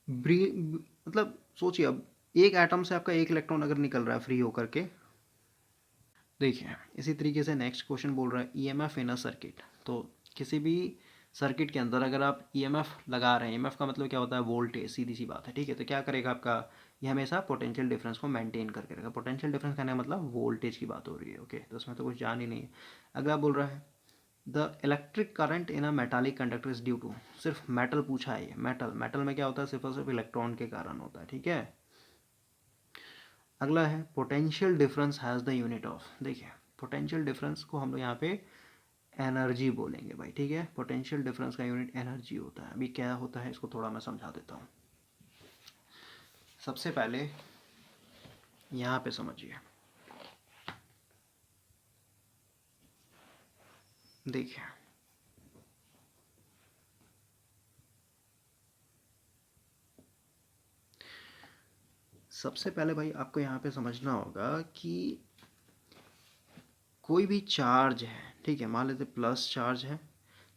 मतलब सोचिए, अब एक एटम से आपका एक इलेक्ट्रॉन अगर निकल रहा है फ्री होकर के। देखिए इसी तरीके से नेक्स्ट क्वेश्चन बोल रहा है ईएमएफ इन अ सर्किट। तो किसी भी सर्किट के अंदर अगर आप ईएमएफ लगा रहे हैं, ईएमएफ का मतलब क्या होता है, वोल्टेज, सीधी सी बात है। ठीक है, तो क्या करेगा आपका, ये हमेशा पोटेंशियल डिफरेंस को मेंटेन करके रखेगा। पोटेंशियल डिफरेंस कहने का मतलब वोल्टेज की बात हो रही है। ओके, तो उसमें तो कुछ जान ही नहीं है। अगला बोल रहा है the electric current in a metallic conductor is due to, सिर्फ मेटल पूछा है, ये मेटल, मेटल में क्या होता है, सिर्फ और सिर्फ इलेक्ट्रॉन के कारण होता है। ठीक है, अगला है potential difference has the unit of. देखिए पोटेंशियल डिफरेंस को हम लोग यहाँ पे एनर्जी बोलेंगे भाई। ठीक है, पोटेंशियल डिफरेंस का यूनिट एनर्जी होता है। अभी क्या होता है इसको थोड़ा मैं समझा देता हूँ। सबसे पहले यहाँ पे समझिए, देखिए सबसे पहले भाई आपको यहाँ पे समझना होगा कि कोई भी चार्ज है, ठीक है, मान लेते प्लस चार्ज है,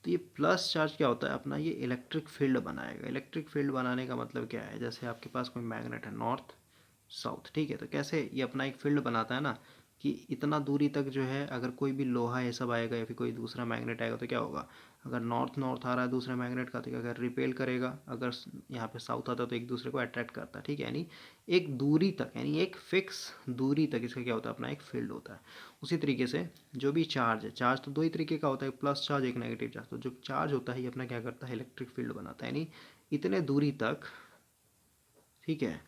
तो ये प्लस चार्ज क्या होता है अपना, ये इलेक्ट्रिक फील्ड बनाएगा। इलेक्ट्रिक फील्ड बनाने का मतलब क्या है, जैसे आपके पास कोई मैग्नेट है नॉर्थ साउथ, ठीक है, तो कैसे ये अपना एक फील्ड बनाता है ना, कि इतना दूरी तक जो है अगर कोई भी लोहा ये सब आएगा या फिर कोई दूसरा मैग्नेट आएगा तो क्या होगा, अगर नॉर्थ नॉर्थ आ रहा है दूसरे मैग्नेट का तो क्या, अगर रिपेल करेगा, अगर यहाँ पे साउथ आता है तो एक दूसरे को अट्रैक्ट करता है। ठीक है, यानी एक दूरी तक, यानी एक फिक्स दूरी तक इसका क्या होता है, अपना एक फील्ड होता है। उसी तरीके से जो भी चार्ज है, चार्ज तो दो ही तरीके का होता है, प्लस चार्ज एक नेगेटिव चार्ज। तो जो चार्ज होता है ये अपना क्या करता है, इलेक्ट्रिक फील्ड बनाता है, यानी इतने दूरी तक। ठीक है,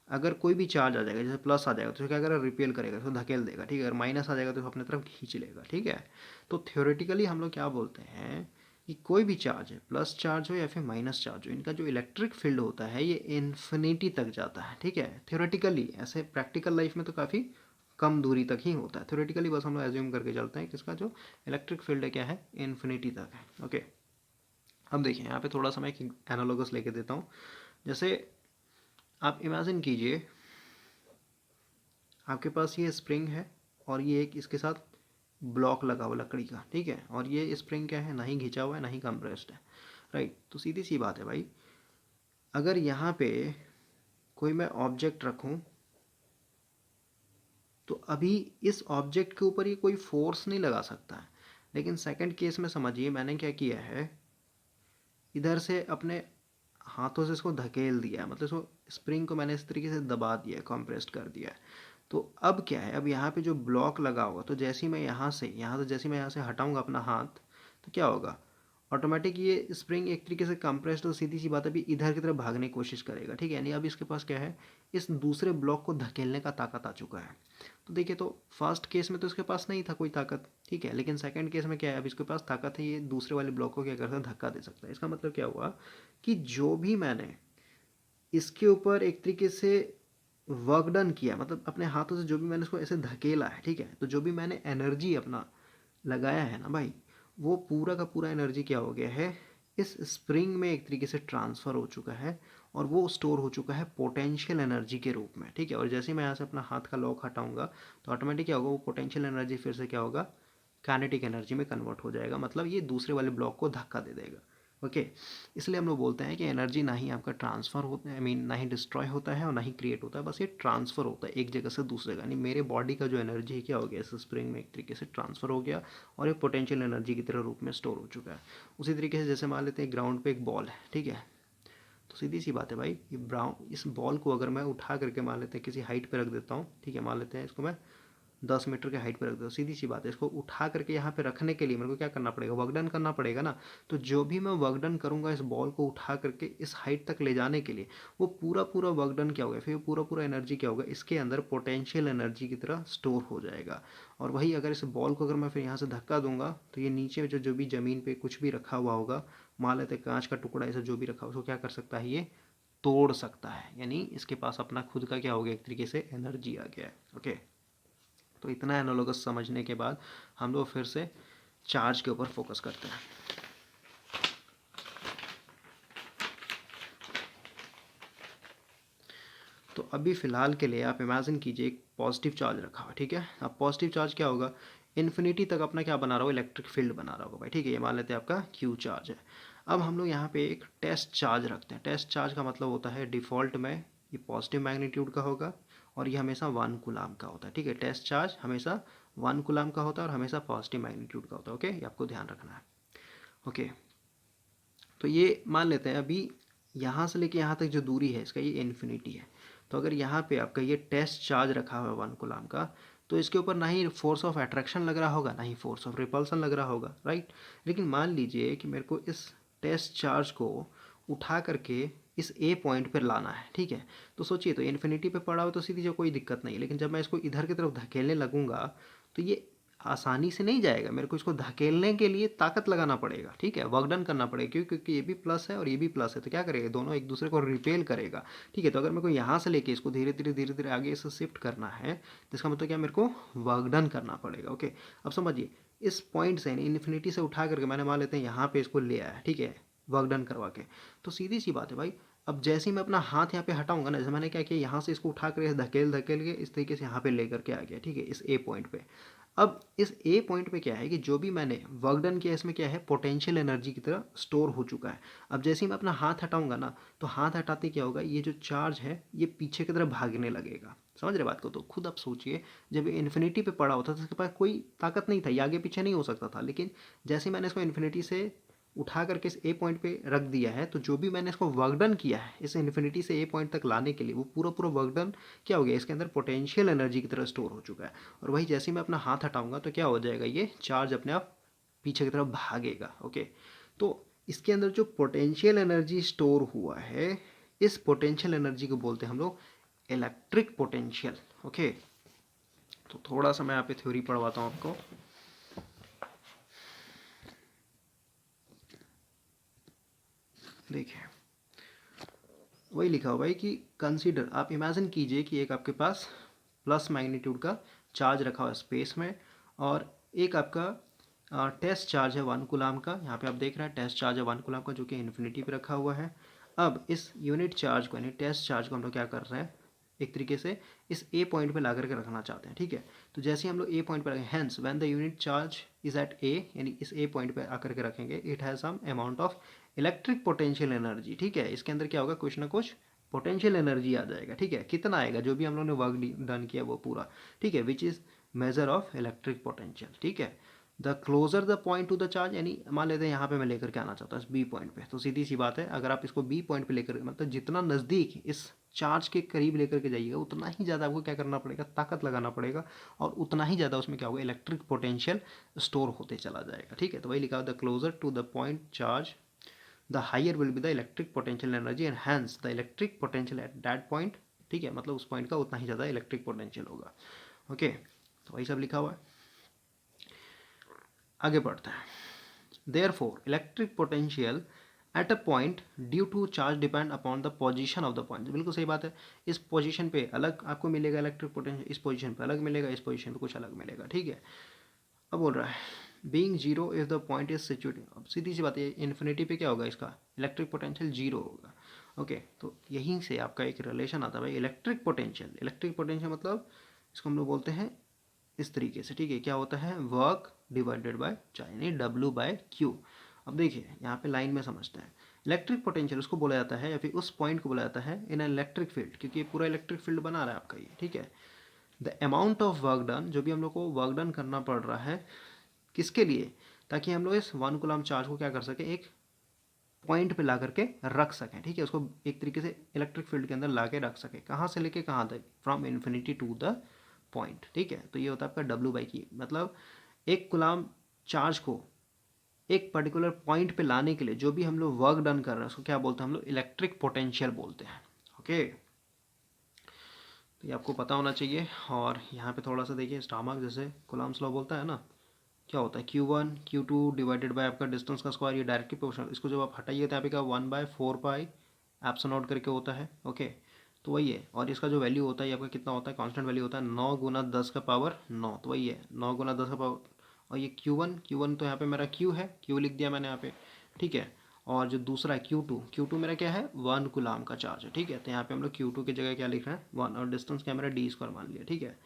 अगर कोई भी चार्ज आ जाएगा, जैसे प्लस आ जाएगा तो क्या करेगा, रिपेल करेगा, तो धकेल देगा। ठीक है, अगर माइनस आ जाएगा तो अपने तरफ खींच लेगा। ठीक है, तो थ्योरेटिकली हम लोग क्या बोलते हैं कि कोई भी चार्ज है, प्लस चार्ज हो या फिर माइनस चार्ज हो, इनका जो इलेक्ट्रिक फील्ड होता है ये इन्फिनिटी तक जाता है। ठीक है, थ्योरेटिकली, ऐसे प्रैक्टिकल लाइफ में तो काफ़ी कम दूरी तक ही होता है। थ्योरेटिकली बस हम लोग एज्यूम करके चलते हैं कि इसका जो इलेक्ट्रिक फील्ड है क्या है, इन्फिनिटी तक है। ओके, अब देखिए यहाँ पे थोड़ा सा मैं एक एनालॉगस लेके देता हूँ। जैसे आप इमेजिन कीजिए आपके पास ये स्प्रिंग है और ये एक इसके साथ ब्लॉक लगा हुआ लकड़ी का, ठीक है, और ये स्प्रिंग क्या है, ना ही घिंचा हुआ है ना ही कंप्रेस्ड है, राइट। तो सीधी सी बात है भाई, अगर यहाँ पे कोई मैं ऑब्जेक्ट रखूँ तो अभी इस ऑब्जेक्ट के ऊपर ये कोई फोर्स नहीं लगा सकता है, लेकिन सेकंड केस में समझिए मैंने क्या किया है, इधर से अपने हाथों से इसको धकेल दिया है, मतलब इसको स्प्रिंग को मैंने इस तरीके से दबा दिया है, कंप्रेस्ड कर दिया है। तो अब क्या है, अब यहाँ पे जो ब्लॉक लगा होगा, तो जैसे ही मैं यहाँ से जैसे ही मैं यहाँ से हटाऊंगा अपना हाथ, तो क्या होगा, ऑटोमेटिक ये स्प्रिंग एक तरीके से कंप्रेस्ड, तो सीधी सी बात है अभी इधर की तरफ भागने की कोशिश करेगा, ठीक है, यानी अब इसके पास क्या है, इस दूसरे ब्लॉक को धकेलने का ताकत आ चुका है। तो देखिए, तो फर्स्ट केस में तो इसके पास नहीं था कोई ताकत, ठीक है, लेकिन सेकंड केस में क्या है, अब इसके पास ताकत है, ये दूसरे वाले ब्लॉक को क्या करता है, धक्का दे सकता है। इसका मतलब क्या हुआ कि जो भी मैंने इसके ऊपर एक तरीके से वर्क डन किया, मतलब अपने हाथों से जो भी मैंने इसको ऐसे धकेला है, ठीक है, तो जो भी मैंने एनर्जी अपना लगाया है ना भाई, वो पूरा का पूरा एनर्जी क्या हो गया है, इस स्प्रिंग में एक तरीके से ट्रांसफ़र हो चुका है, और वो स्टोर हो चुका है पोटेंशियल एनर्जी के रूप में, ठीक है। और जैसे ही मैं यहाँ से अपना हाथ का लॉक हटाऊंगा, तो ऑटोमेटिक क्या होगा, वो पोटेंशियल एनर्जी फिर से क्या होगा, काइनेटिक एनर्जी में कन्वर्ट हो जाएगा, मतलब ये दूसरे वाले ब्लॉक को धक्का दे देगा। ओके, इसलिए हम लोग बोलते हैं कि एनर्जी ना ही आपका ट्रांसफ़र होता है, आई मीन ना ही डिस्ट्रॉय होता है और ना ही क्रिएट होता है, बस ये ट्रांसफ़र होता है एक जगह से दूसरे जगह, यानी मेरे बॉडी का जो एनर्जी है क्या हो गया, इस स्प्रिंग में एक तरीके से ट्रांसफ़र हो गया और एक पोटेंशियल एनर्जी की तरह रूप में स्टोर हो चुका है। उसी तरीके से जैसे मान लेते हैं ग्राउंड पे एक बॉल है, ठीक है, तो सीधी सी बात है भाई, ये इस बॉल को अगर मैं उठा करके मान लेते हैं किसी हाइट पे रख देता हूँ, ठीक है, मान लेते हैं इसको मैं 10 मीटर के हाइट पे रख दो, सीधी सी बात है, इसको उठा करके यहाँ पे रखने के लिए मेरे को क्या करना पड़ेगा, वर्कडन करना पड़ेगा ना। तो जो भी मैं वर्कडन करूँगा इस बॉल को उठा करके इस हाइट तक ले जाने के लिए, वो पूरा पूरा वर्कडन क्या होगा, फिर पूरा पूरा एनर्जी क्या होगा, इसके अंदर पोटेंशियल एनर्जी की तरह स्टोर हो जाएगा। और वही अगर इस बॉल को अगर मैं फिर यहाँ से धक्का दूंगा, तो ये नीचे जो जो भी ज़मीन पे कुछ भी रखा हुआ होगा, मान लेते हैं कांच का टुकड़ा, ऐसा जो भी रखा उसको क्या कर सकता है, ये तोड़ सकता है, यानी इसके पास अपना खुद का क्या हो गया, एक तरीके से एनर्जी आ गया है। ओके, तो इतना एनालॉगस समझने के बाद हम लोग फिर से चार्ज के ऊपर फोकस करते हैं। तो अभी फ़िलहाल के लिए आप इमेजिन कीजिए एक पॉजिटिव चार्ज रखा हुआ, ठीक है। अब पॉजिटिव चार्ज क्या होगा, इन्फिनिटी तक अपना क्या बना रहा होगा, इलेक्ट्रिक फील्ड बना रहा होगा भाई, ठीक है, ये मान लेते हैं आपका क्यू चार्ज है। अब हम लोग यहाँ पे एक टेस्ट चार्ज रखते हैं। टेस्ट चार्ज का मतलब होता है डिफ़ॉल्ट में ये पॉजिटिव मैग्नीट्यूड का होगा और ये हमेशा 1 कूलाम का होता है, ठीक है। टेस्ट चार्ज हमेशा 1 कूलाम का होता है और हमेशा पॉजिटिव मैग्नीट्यूड का होता है। ओके, ये आपको ध्यान रखना है। ओके, तो ये मान लेते हैं अभी यहाँ से लेके यहाँ तक जो दूरी है इसका, ये इन्फिनिटी है। तो अगर यहाँ पे आपका ये टेस्ट चार्ज रखा हुआ है 1 कूलाम का, तो इसके ऊपर ना ही फोर्स ऑफ अट्रैक्शन लग रहा होगा ना ही फोर्स ऑफ रिपल्सन लग रहा होगा, राइट। लेकिन मान लीजिए कि मेरे को इस टेस्ट चार्ज को उठा करके इस ए पॉइंट पर लाना है, ठीक है। तो सोचिए, तो इन्फिनिटी पे पड़ा हो तो सीधी जो कोई दिक्कत नहीं है, लेकिन जब मैं इसको इधर की तरफ धकेलने लगूंगा तो ये आसानी से नहीं जाएगा, मेरे को इसको धकेलने के लिए ताकत लगाना पड़ेगा, ठीक है, वर्क डन करना पड़ेगा, क्योंकि ये भी प्लस है और ये भी प्लस है, तो क्या करेगा, दोनों एक दूसरे को रिपेल करेगा, ठीक है। तो अगर मेरे को यहाँ से लेके इसको धीरे धीरे धीरे धीरे आगे इसे शिफ्ट करना है, तो इसका मतलब क्या, मेरे को वर्क डन करना पड़ेगा। ओके, अब समझिए, इस पॉइंट से इन्फिनिटी से उठा करके मैंने मान लेते हैं यहाँ पे इसको ले आया, ठीक है, वर्क डन करवा के। तो सीधी सी बात है भाई, अब जैसे ही मैं अपना हाथ यहाँ पे हटाऊंगा ना, जैसे मैंने क्या किया, यहाँ से इसको उठा कर धकेल धकेल के इस तरीके से यहाँ पे लेकर के आ गया, ठीक है, इस ए पॉइंट पे। अब इस ए पॉइंट पे क्या है कि जो भी मैंने वर्क डन किया इसमें क्या है, पोटेंशियल एनर्जी की तरह स्टोर हो चुका है। अब जैसे ही मैं अपना हाथ हटाऊंगा ना, तो हाथ हटाते क्या होगा, ये जो चार्ज है ये पीछे की तरफ भागने लगेगा। समझ रहे बात को, तो खुद आप सोचिए, जब ये इन्फिनिटी पे पड़ा होता था इसके पास कोई ताकत नहीं था, ये आगे पीछे नहीं हो सकता था, लेकिन जैसे ही मैंने इसको इन्फिनिटी से उठा करके इस ए पॉइंट पे रख दिया है, तो जो भी मैंने इसको वर्क डन किया है इस इन्फिनिटी से ए पॉइंट तक लाने के लिए, वो पूरा पूरा वर्क डन क्या हो गया, इसके अंदर पोटेंशियल एनर्जी की तरह स्टोर हो चुका है। और वही जैसे ही मैं अपना हाथ हटाऊंगा तो क्या हो जाएगा, ये चार्ज अपने आप पीछे की तरफ भागेगा। ओके, तो इसके अंदर जो पोटेंशियल एनर्जी स्टोर हुआ है, इस पोटेंशियल एनर्जी को बोलते हैं हम लोग इलेक्ट्रिक पोटेंशियल। ओके, तो थोड़ा सा मैं यहाँ पे थ्योरी पढ़वाता हूँ आपको। देखिए, वही लिखा हुआ है कि कंसीडर, आप इमेजिन कीजिए कि एक आपके पास प्लस मैग्नीट्यूड का चार्ज रखा हुआ है स्पेस में, और एक आपका टेस्ट चार्ज है 1 कूलाम का। यहाँ पे आप देख रहे हैं टेस्ट चार्ज है 1 कूलाम का, जो कि इन्फिनिटी पे रखा हुआ है। अब इस यूनिट चार्ज को यानी टेस्ट चार्ज को हम लोग क्या कर रहे हैं, एक तरीके से इस ए पॉइंट पे ला करके रखना चाहते हैं, ठीक है। तो जैसे ही हम लोग ए पॉइंट पे रखें, hence when the unit charge is at A, यानी इस ए पॉइंट पे आकर के रखेंगे, it has some amount of electric potential energy, ठीक है। इसके अंदर क्या होगा, कुछ ना कुछ पोटेंशियल एनर्जी आ जाएगा, ठीक है। कितना आएगा, जो भी हम लोगों ने वर्क डन किया वो पूरा, ठीक है, which is measure of electric potential, ठीक है। The closer the point to the charge, यानी मान लेते हैं यहाँ पे मैं लेकर के आना चाहता हूँ बी पॉइंट पे, तो सीधी सी बात है, अगर आप इसको बी पॉइंट पे लेकर, मतलब जितना नज़दीक इस चार्ज के करीब लेकर के जाइएगा, उतना ही ज़्यादा आपको क्या करना पड़ेगा, ताकत लगाना पड़ेगा, और उतना ही ज़्यादा उसमें क्या होगा, इलेक्ट्रिक पोटेंशियल स्टोर होते चला जाएगा, ठीक है। तो वही लिखा, the closer to the point charge the higher will be the electric potential energy and hence the electric potential at that point, ठीक है, मतलब उस पॉइंट का उतना ही ज़्यादा इलेक्ट्रिक पोटेंशियल होगा, ओके। तो वही सब लिखा हुआ है। आगे बढ़ते हैं। Therefore electric potential at a point due to charge depend upon the position of the point, बिल्कुल सही बात है। इस पोजीशन पे अलग आपको मिलेगा इलेक्ट्रिक पोटेंशियल, इस पोजीशन पे अलग मिलेगा, इस पोजीशन पे कुछ अलग मिलेगा, ठीक है। अब बोल रहा है being zero if the point is situated, अब सीधी सी बात है, इन्फिनिटी पे क्या होगा, इसका इलेक्ट्रिक पोटेंशियल जीरो होगा, ओके। तो यहीं से आपका एक रिलेशन आता है भाई, इलेक्ट्रिक पोटेंशियल, इलेक्ट्रिक पोटेंशियल मतलब इसको हम लोग बोलते हैं इस तरीके से, ठीक है, क्या होता है, वर्क डिवाइडेड बाय चार्ज, यानी डब्ल्यू बाय क्यू। अब देखिए यहाँ पे लाइन में समझते हैं, इलेक्ट्रिक पोटेंशियल उसको बोला जाता है, या फिर उस पॉइंट को बोला जाता है इन इलेक्ट्रिक फील्ड, क्योंकि ये पूरा इलेक्ट्रिक फील्ड बना रहा है आपका ये, ठीक है। The amount of work done, जो भी हम लोग को वर्क डन करना पड़ रहा है, किसके लिए, ताकि हम लोग इस 1 कूलम्ब चार्ज को क्या कर सकें, एक पॉइंट पे ला करके रख सकें, ठीक है, उसको एक तरीके से इलेक्ट्रिक फील्ड के अंदर ला के रख सकें, कहाँ से लेके कहाँ तक, from infinity to the point, ठीक है। तो ये होता है आपका डब्ल्यू बाई की, मतलब एक कूलम्ब चार्ज को एक पर्टिकुलर पॉइंट पे लाने के लिए जो भी हम लोग वर्क डन कर रहे हैं, उसको क्या बोलते हैं हम लोग, इलेक्ट्रिक पोटेंशियल बोलते हैं, ओके। तो ये आपको पता होना चाहिए। और यहाँ पे थोड़ा सा देखिए, स्टार्मक जैसे कूलम्ब्स लॉ बोलता है ना, क्या होता है, Q1 Q2 डिवाइडेड बाय आपका डिस्टेंस का स्क्वायर, ये डायरेक्टली प्रोपोर्शनल, इसको जब आप हटाइए तो यहाँ पे क्या 1/4 पाई एप्सिलॉन नॉट करके होता है, ओके। तो वही है, और इसका जो वैल्यू होता है आपका कितना होता है, कांस्टेंट वैल्यू होता है 9 गुना 10 का पावर 9, तो वही है 9 गुना 10 का पावर। और ये Q1 तो यहाँ पे मेरा Q है, Q लिख दिया मैंने यहाँ पे, ठीक है। और जो दूसरा है Q2 मेरा क्या है, 1 कूलम्ब का चार्ज है, ठीक है। तो यहाँ पे हम लोग Q2 की जगह क्या लिख रहे हैं, 1, और डिस्टेंस क्या मेरा d² मान लिया, ठीक है।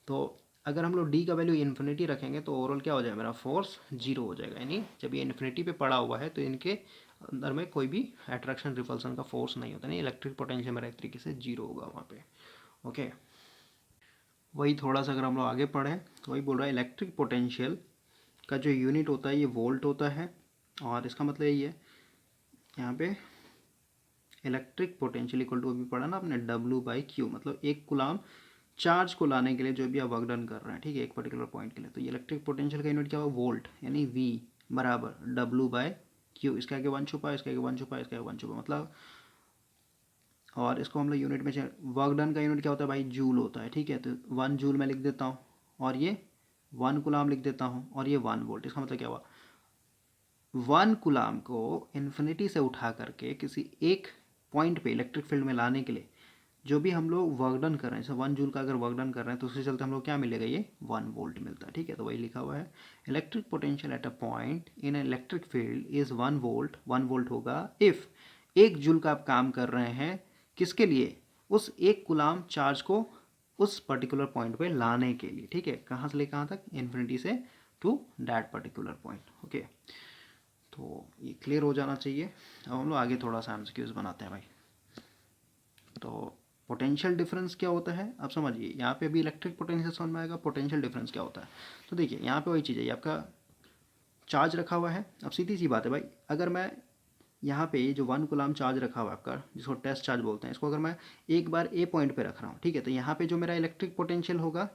तो अगर हम लोग डी का वैल्यू इन्फिनिटी रखेंगे तो ओवरऑल क्या हो जाएगा, मेरा फोर्स जीरो हो जाएगा, यानी जब ये इन्फिनिटी पे पड़ा हुआ है तो इनके अंदर में कोई भी अट्रैक्शन रिपल्सन का फोर्स नहीं होता, नहीं, इलेक्ट्रिक पोटेंशियल मेरा एक तरीके से जीरो होगा वहाँ पे, ओके। वही थोड़ा सा अगर हम लोग आगे पढ़ें तो वही बोल रहा है, इलेक्ट्रिक पोटेंशियल का जो यूनिट होता है ये वोल्ट होता है, और इसका मतलब यही है यहाँ पे इलेक्ट्रिक पोटेंशियल इक्वल टू, अभी पढ़ा ना आपने, डब्ल्यू बाई क्यू, मतलब एक कूलम्ब चार्ज को लाने के लिए जो भी आप वर्क डन कर रहे हैं, ठीक है, एक पर्टिकुलर पॉइंट के लिए, तो ये इलेक्ट्रिक पोटेंशियल का यूनिट क्या होगा, वोल्ट, यानी वी बराबर डब्ल्यू बाय क्यू, इसका आगे 1 छुपा, इसका आगे 1 छुपा, इसका आगे 1 छुपा, मतलब, और इसको हम लोग यूनिट में वर्क डन का यूनिट क्या होता है भाई, जूल होता है, ठीक है। तो 1 जूल मैं लिख देता हूँ, और ये 1 कूलम्ब लिख देता हूँ, और ये 1 वोल्ट, इसका मतलब क्या हुआ, 1 कूलम्ब को इन्फिनिटी से उठा करके किसी एक पॉइंट पे इलेक्ट्रिक फील्ड में लाने के लिए जो भी हम लोग वर्क डन कर रहे हैं, जैसे 1 जूल का अगर वर्क डन कर रहे हैं तो उसके चलते हम लोग क्या मिलेगा, ये 1 वोल्ट मिलता है, ठीक है। तो वही लिखा हुआ है, electric potential at a point in electric field is 1 volt, 1 volt होगा इफ़ 1 जूल का आप काम कर रहे हैं, किसके लिए, उस एक कूलम्ब चार्ज को उस पर्टिकुलर पॉइंट पे लाने के लिए, ठीक है, कहाँ से ले कहाँ तक, इन्फिनिटी से to that particular point, okay. तो ये क्लियर हो जाना चाहिए। अब हम लोग आगे थोड़ा सा एमसीक्यूज बनाते हैं भाई। तो पोटेंशियल डिफरेंस क्या होता है, आप समझिए, यहाँ पे भी इलेक्ट्रिक पोटेंशियल समझ में आएगा, पोटेंशियल डिफरेंस क्या होता है। तो देखिए यहाँ पे वही चीज़ है, ये आपका चार्ज रखा हुआ है। अब सीधी सी बात है भाई, अगर मैं यहाँ पे जो 1 कूलम्ब चार्ज रखा हुआ है आपका, जिसको टेस्ट चार्ज बोलते हैं, इसको अगर मैं एक बार ए पॉइंट पे रख रहा हूँ, ठीक है, तो यहाँ पे जो मेरा इलेक्ट्रिक पोटेंशियल होगा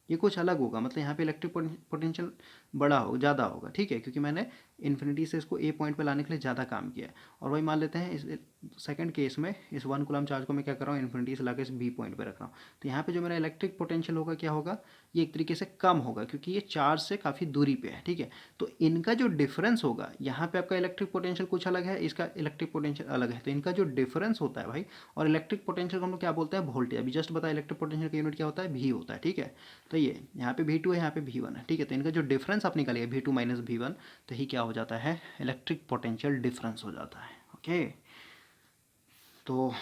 ये कुछ अलग होगा, मतलब यहाँ पे इलेक्ट्रिक पोटेंशियल बड़ा हो, ज़्यादा होगा, ठीक है, क्योंकि मैंने इन्फिनिटी से इसको ए पॉइंट पे लाने के लिए ज़्यादा काम किया है। और वही मान लेते हैं इस सेकंड केस में, इस 1 कूलम्ब चार्ज को मैं क्या कर रहा हूँ, इन्फिनिटी से लाकर इस बी पॉइंट पे रख रहा हूँ, तो यहाँ पे जो मेरा इलेक्ट्रिक पोटेंशियल होगा क्या होगा, ये एक तरीके से कम होगा, क्योंकि ये चार्ज से काफ़ी दूरी पे है, ठीक है। तो इनका जो डिफरेंस होगा, यहाँ पे आपका इलेक्ट्रिक पोटेंशियल कुछ अलग है, इसका इलेक्ट्रिक पोटेंशियल अलग है, तो इनका जो डिफरेंस होता है भाई, और इलेक्ट्रिक पोटेंशियल को हम लोग क्या बोलते हैं, वोल्टेज, अभी जस्ट बताया इलेक्ट्रिक पोटेंशियल का यूनिट क्या होता है, भी होता है, ठीक है। तो ये यहाँ पे V2 है, यहाँ पे V1 है, ठीक है। तो इनका जो डिफरेंस आप निकालिए V2 माइनस V1, तो ही क्या हो जाता है, इलेक्ट्रिक पोटेंशियल डिफरेंस हो जाता है, ओके। तो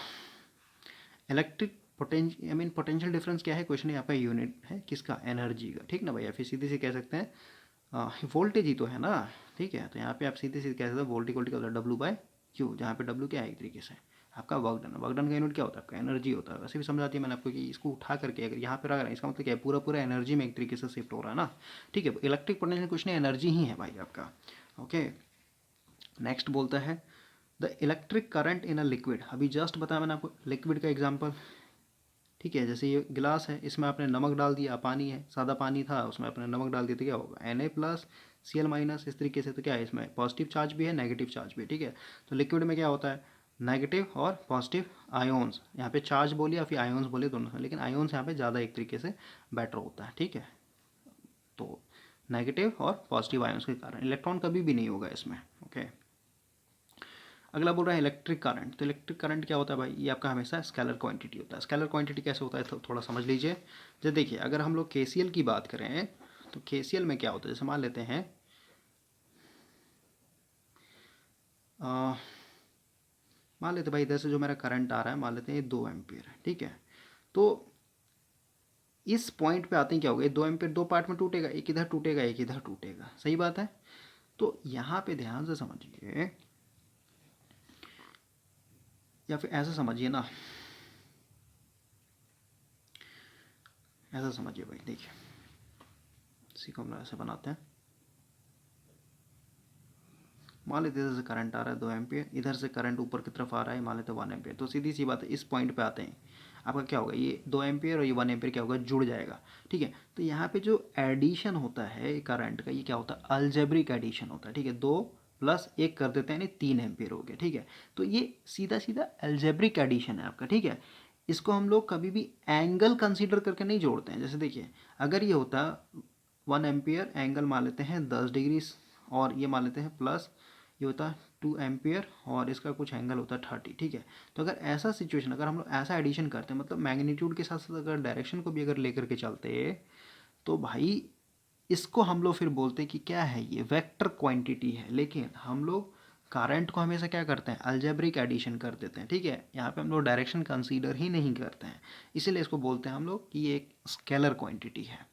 इलेक्ट्रिक पोटेंशियल डिफरेंस क्या है, क्वेश्चन है आपका यूनिट है किसका, एनर्जी का, ठीक ना भाई, या फिर सीधे से कह सकते हैं वोल्टेज ही तो है ना, ठीक है। तो यहाँ पे आप सीधे सीधे कह सकते हैं वोल्टेज का होता है डब्ल्यू बाय क्यू, जहाँ पे डब्ल्यू क्या है एक तरीके से आपका वर्क डन, वर्क डन का यूनिट क्या होता है आपका एनर्जी होता है। वैसे भी समझाती है मैंने आपको कि इसको उठा करके अगर यहाँ पे रख रहा है इसका मतलब क्या है, पूरा पूरा एनर्जी में एक तरीके से शिफ्ट हो रहा है ना, ठीक है। इलेक्ट्रिक पोटेंशियल कुछ नहीं एनर्जी ही है भाई आपका। ओके, नेक्स्ट बोलता है the electric current in a liquid, अभी जस्ट बताया मैंने आपको लिक्विड का एग्जाम्पल, ठीक है। जैसे ये गिलास है, इसमें आपने नमक डाल दिया, पानी है, सादा पानी था, उसमें आपने नमक डाल दिया तो क्या होगा Na+Cl- इस तरीके से। तो क्या है इसमें पॉजिटिव चार्ज भी है, नेगेटिव चार्ज भी है, ठीक है। तो लिक्विड में क्या होता है नेगेटिव और पॉजिटिव आयोन्स, यहाँ पे चार्ज बोलिए या फिर आयोन्स बोलिए दोनों से, लेकिन आयोन्स यहाँ पे ज़्यादा एक तरीके से बेटर होता है, ठीक है। तो नेगेटिव और पॉजिटिव आयोन्स के कारण इलेक्ट्रॉन कभी भी नहीं होगा इसमें। ओके, अगला बोल रहा है इलेक्ट्रिक करंट। तो इलेक्ट्रिक करंट क्या होता है भाई, ये आपका हमेशा स्केलर क्वांटिटी होता है। स्केलर क्वांटिटी कैसे होता है तो थोड़ा समझ लीजिए। जैसे देखिए अगर हम लोग केसीएल की बात करें तो केसीएल में क्या होता है, जैसे मान लेते हैं मान लेते भाई इधर से जो मेरा करंट आ रहा है मान लेते हैं 2 एम्पियर है, ठीक है। तो इस पॉइंट पे आते हैं क्या होगा, ये 2 एम्पियर दो पार्ट में टूटेगा, एक इधर टूटेगा एक इधर टूटेगा, सही बात है। तो यहाँ पे ध्यान से समझिए, या फिर ऐसा समझिए ना, ऐसा समझिए भाई, देखिए इसी को हम लोग ऐसे बनाते हैं। मान लेते इधर से करंट आ रहा है 2 एम्पियर, इधर से करंट ऊपर की तरफ आ रहा है मान लेते 1 एम्पियर। तो सीधी सी बात है इस पॉइंट पे आते हैं आपका क्या होगा, ये 2 एम्पियर और ये 1 एम्पियर क्या होगा जुड़ जाएगा, ठीक है। तो यहाँ पे जो एडिशन होता है करंट का ये क्या होता है अलजेब्रिक एडिशन होता है, ठीक है। 2+1 कर देते हैं यानी 3 एम्पियर हो गया, ठीक है। तो ये सीधा सीधा अलजेब्रिक एडिशन है आपका, ठीक है। इसको हम लोग कभी भी एंगल कंसीडर करके नहीं जोड़ते हैं। जैसे देखिए अगर ये होता 1 एम्पियर एंगल मान लेते हैं 10 डिग्री, और ये मान लेते हैं प्लस ये होता है 2 एम्पियर और इसका कुछ एंगल होता है 30, ठीक है। तो अगर ऐसा सिचुएशन अगर हम लोग ऐसा एडिशन करते हैं मतलब मैग्नीट्यूड के साथ साथ अगर डायरेक्शन को भी अगर लेकर के चलते तो भाई इसको हम लोग फिर बोलते हैं कि क्या है ये वेक्टर क्वांटिटी है। लेकिन हम लोग करंट को हमेशा क्या करते हैं अलजेब्रिक एडिशन कर देते हैं, ठीक है। यहाँ पे हम लोग डायरेक्शन कंसीडर ही नहीं करते हैं, इसीलिए इसको बोलते हैं हम लोग कि ये एक स्केलर क्वांटिटी है।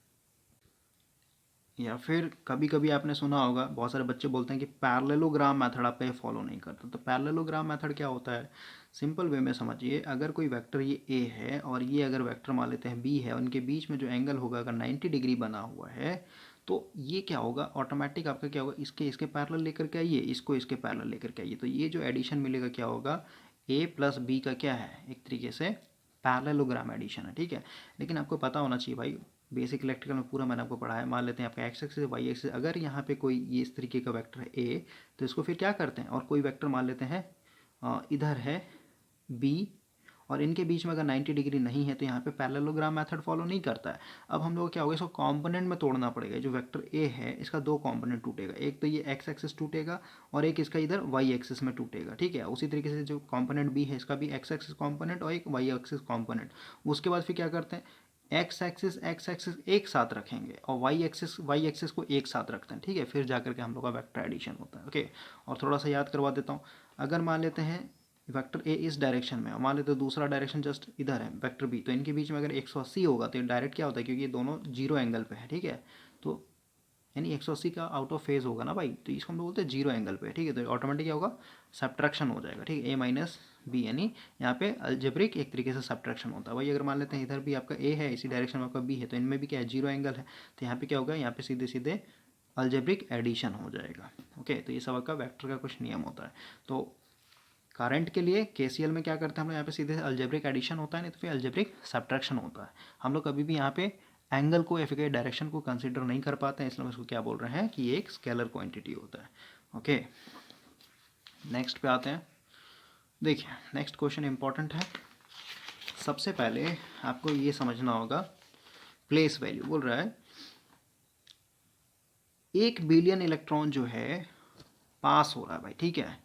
या फिर कभी कभी आपने सुना होगा बहुत सारे बच्चे बोलते हैं कि पैरेललोग्राम मेथड आप पे फॉलो नहीं करते। तो पैरेललोग्राम मेथड क्या होता है, सिंपल वे में समझिए, अगर कोई वेक्टर ये ए है और ये अगर वेक्टर मान लेते हैं बी है, उनके बीच में जो एंगल होगा अगर 90 डिग्री बना हुआ है तो ये क्या होगा ऑटोमेटिक आपका क्या होगा इसके इसके पैरेलल लेकर के आइए, इसको इसके पैरेलल लेकर के आइए। तो ये जो एडिशन मिलेगा क्या होगा A+B का क्या है एक तरीके से पैरेललोग्राम एडिशन है, ठीक है। लेकिन आपको पता होना चाहिए भाई बेसिक इलेक्ट्रिकल में पूरा मैंने आपको पढ़ाया। मान लेते हैं आपका एक्स एक्सिस वाई एक्सिस, अगर यहाँ पे कोई ये इस तरीके का वेक्टर है ए तो इसको फिर क्या करते हैं, और कोई वेक्टर मान लेते हैं इधर है बी और इनके बीच में अगर 90 डिग्री नहीं है तो यहाँ पे पैरेललोग्राम मेथड फॉलो नहीं करता है। अब हम लोग क्या होगा इसको कंपोनेंट में तोड़ना पड़ेगा। जो वेक्टर ए है इसका दो कंपोनेंट टूटेगा, एक तो ये एक्स एक्सिस टूटेगा और एक इसका इधर वाई एक्सिस में टूटेगा, ठीक है। उसी तरीके से जो कंपोनेंट बी है इसका भी एक्स एक्सिस कंपोनेंट और एक वाई एक्सिस कंपोनेंट। उसके बाद फिर क्या करते हैं एक्स एक्सिस एक साथ रखेंगे और वाई एक्सिस को एक साथ रखते हैं, ठीक है। फिर जाकर के हम लोग का वेक्टर एडिशन होता है। ओके, और थोड़ा सा याद करवा देता हूँ। अगर मान लेते हैं वेक्टर ए इस डायरेक्शन में और मान लेते हैं दूसरा डायरेक्शन जस्ट इधर है वेक्टर बी, तो इनके बीच में अगर 180 होगा तो डायरेक्ट क्या होता है क्योंकि ये दोनों जीरो एंगल पे है, ठीक है। तो यानी 180 का आउट ऑफ फेज होगा ना भाई, तो इसको हम लोग बोलते हैं जीरो एंगल पे, ठीक है। तो ऑटोमेटिक क्या होगा सब्ट्रैक्शन हो जाएगा, ठीक है। A-B यानी यहाँ पे अलजेब्रिक एक तरीके से सब्ट्रैक्शन होता है। वही अगर मान लेते हैं इधर भी आपका ए है इसी डायरेक्शन में आपका बी है तो इनमें भी क्या है जीरो एंगल है, तो यहाँ पे क्या होगा यहाँ पे सीधे सीधे अलजेब्रिक एडिशन हो जाएगा। ओके, तो ये सब आपका वेक्टर का कुछ नियम होता है। तो करंट के लिए केसीएल में क्या करते हैं हम लोग यहाँ पे सीधे अलजेब्रिक एडिशन होता है, नहीं तो फिर अलजेब्रिक सब्ट्रैक्शन होता है। हम लोग कभी भी यहाँ पे एंगल को या फिर डायरेक्शन को कंसीडर नहीं कर पाते हैं, इसलिए हम इसको क्या बोल रहे हैं कि ये एक स्केलर क्वांटिटी होता है। ओके, नेक्स्ट पे आते हैं। देखिए नेक्स्ट क्वेश्चन इंपॉर्टेंट है। सबसे पहले आपको ये समझना होगा प्लेस वैल्यू बोल रहा है 1 बिलियन इलेक्ट्रॉन जो है पास हो रहा है भाई, ठीक है,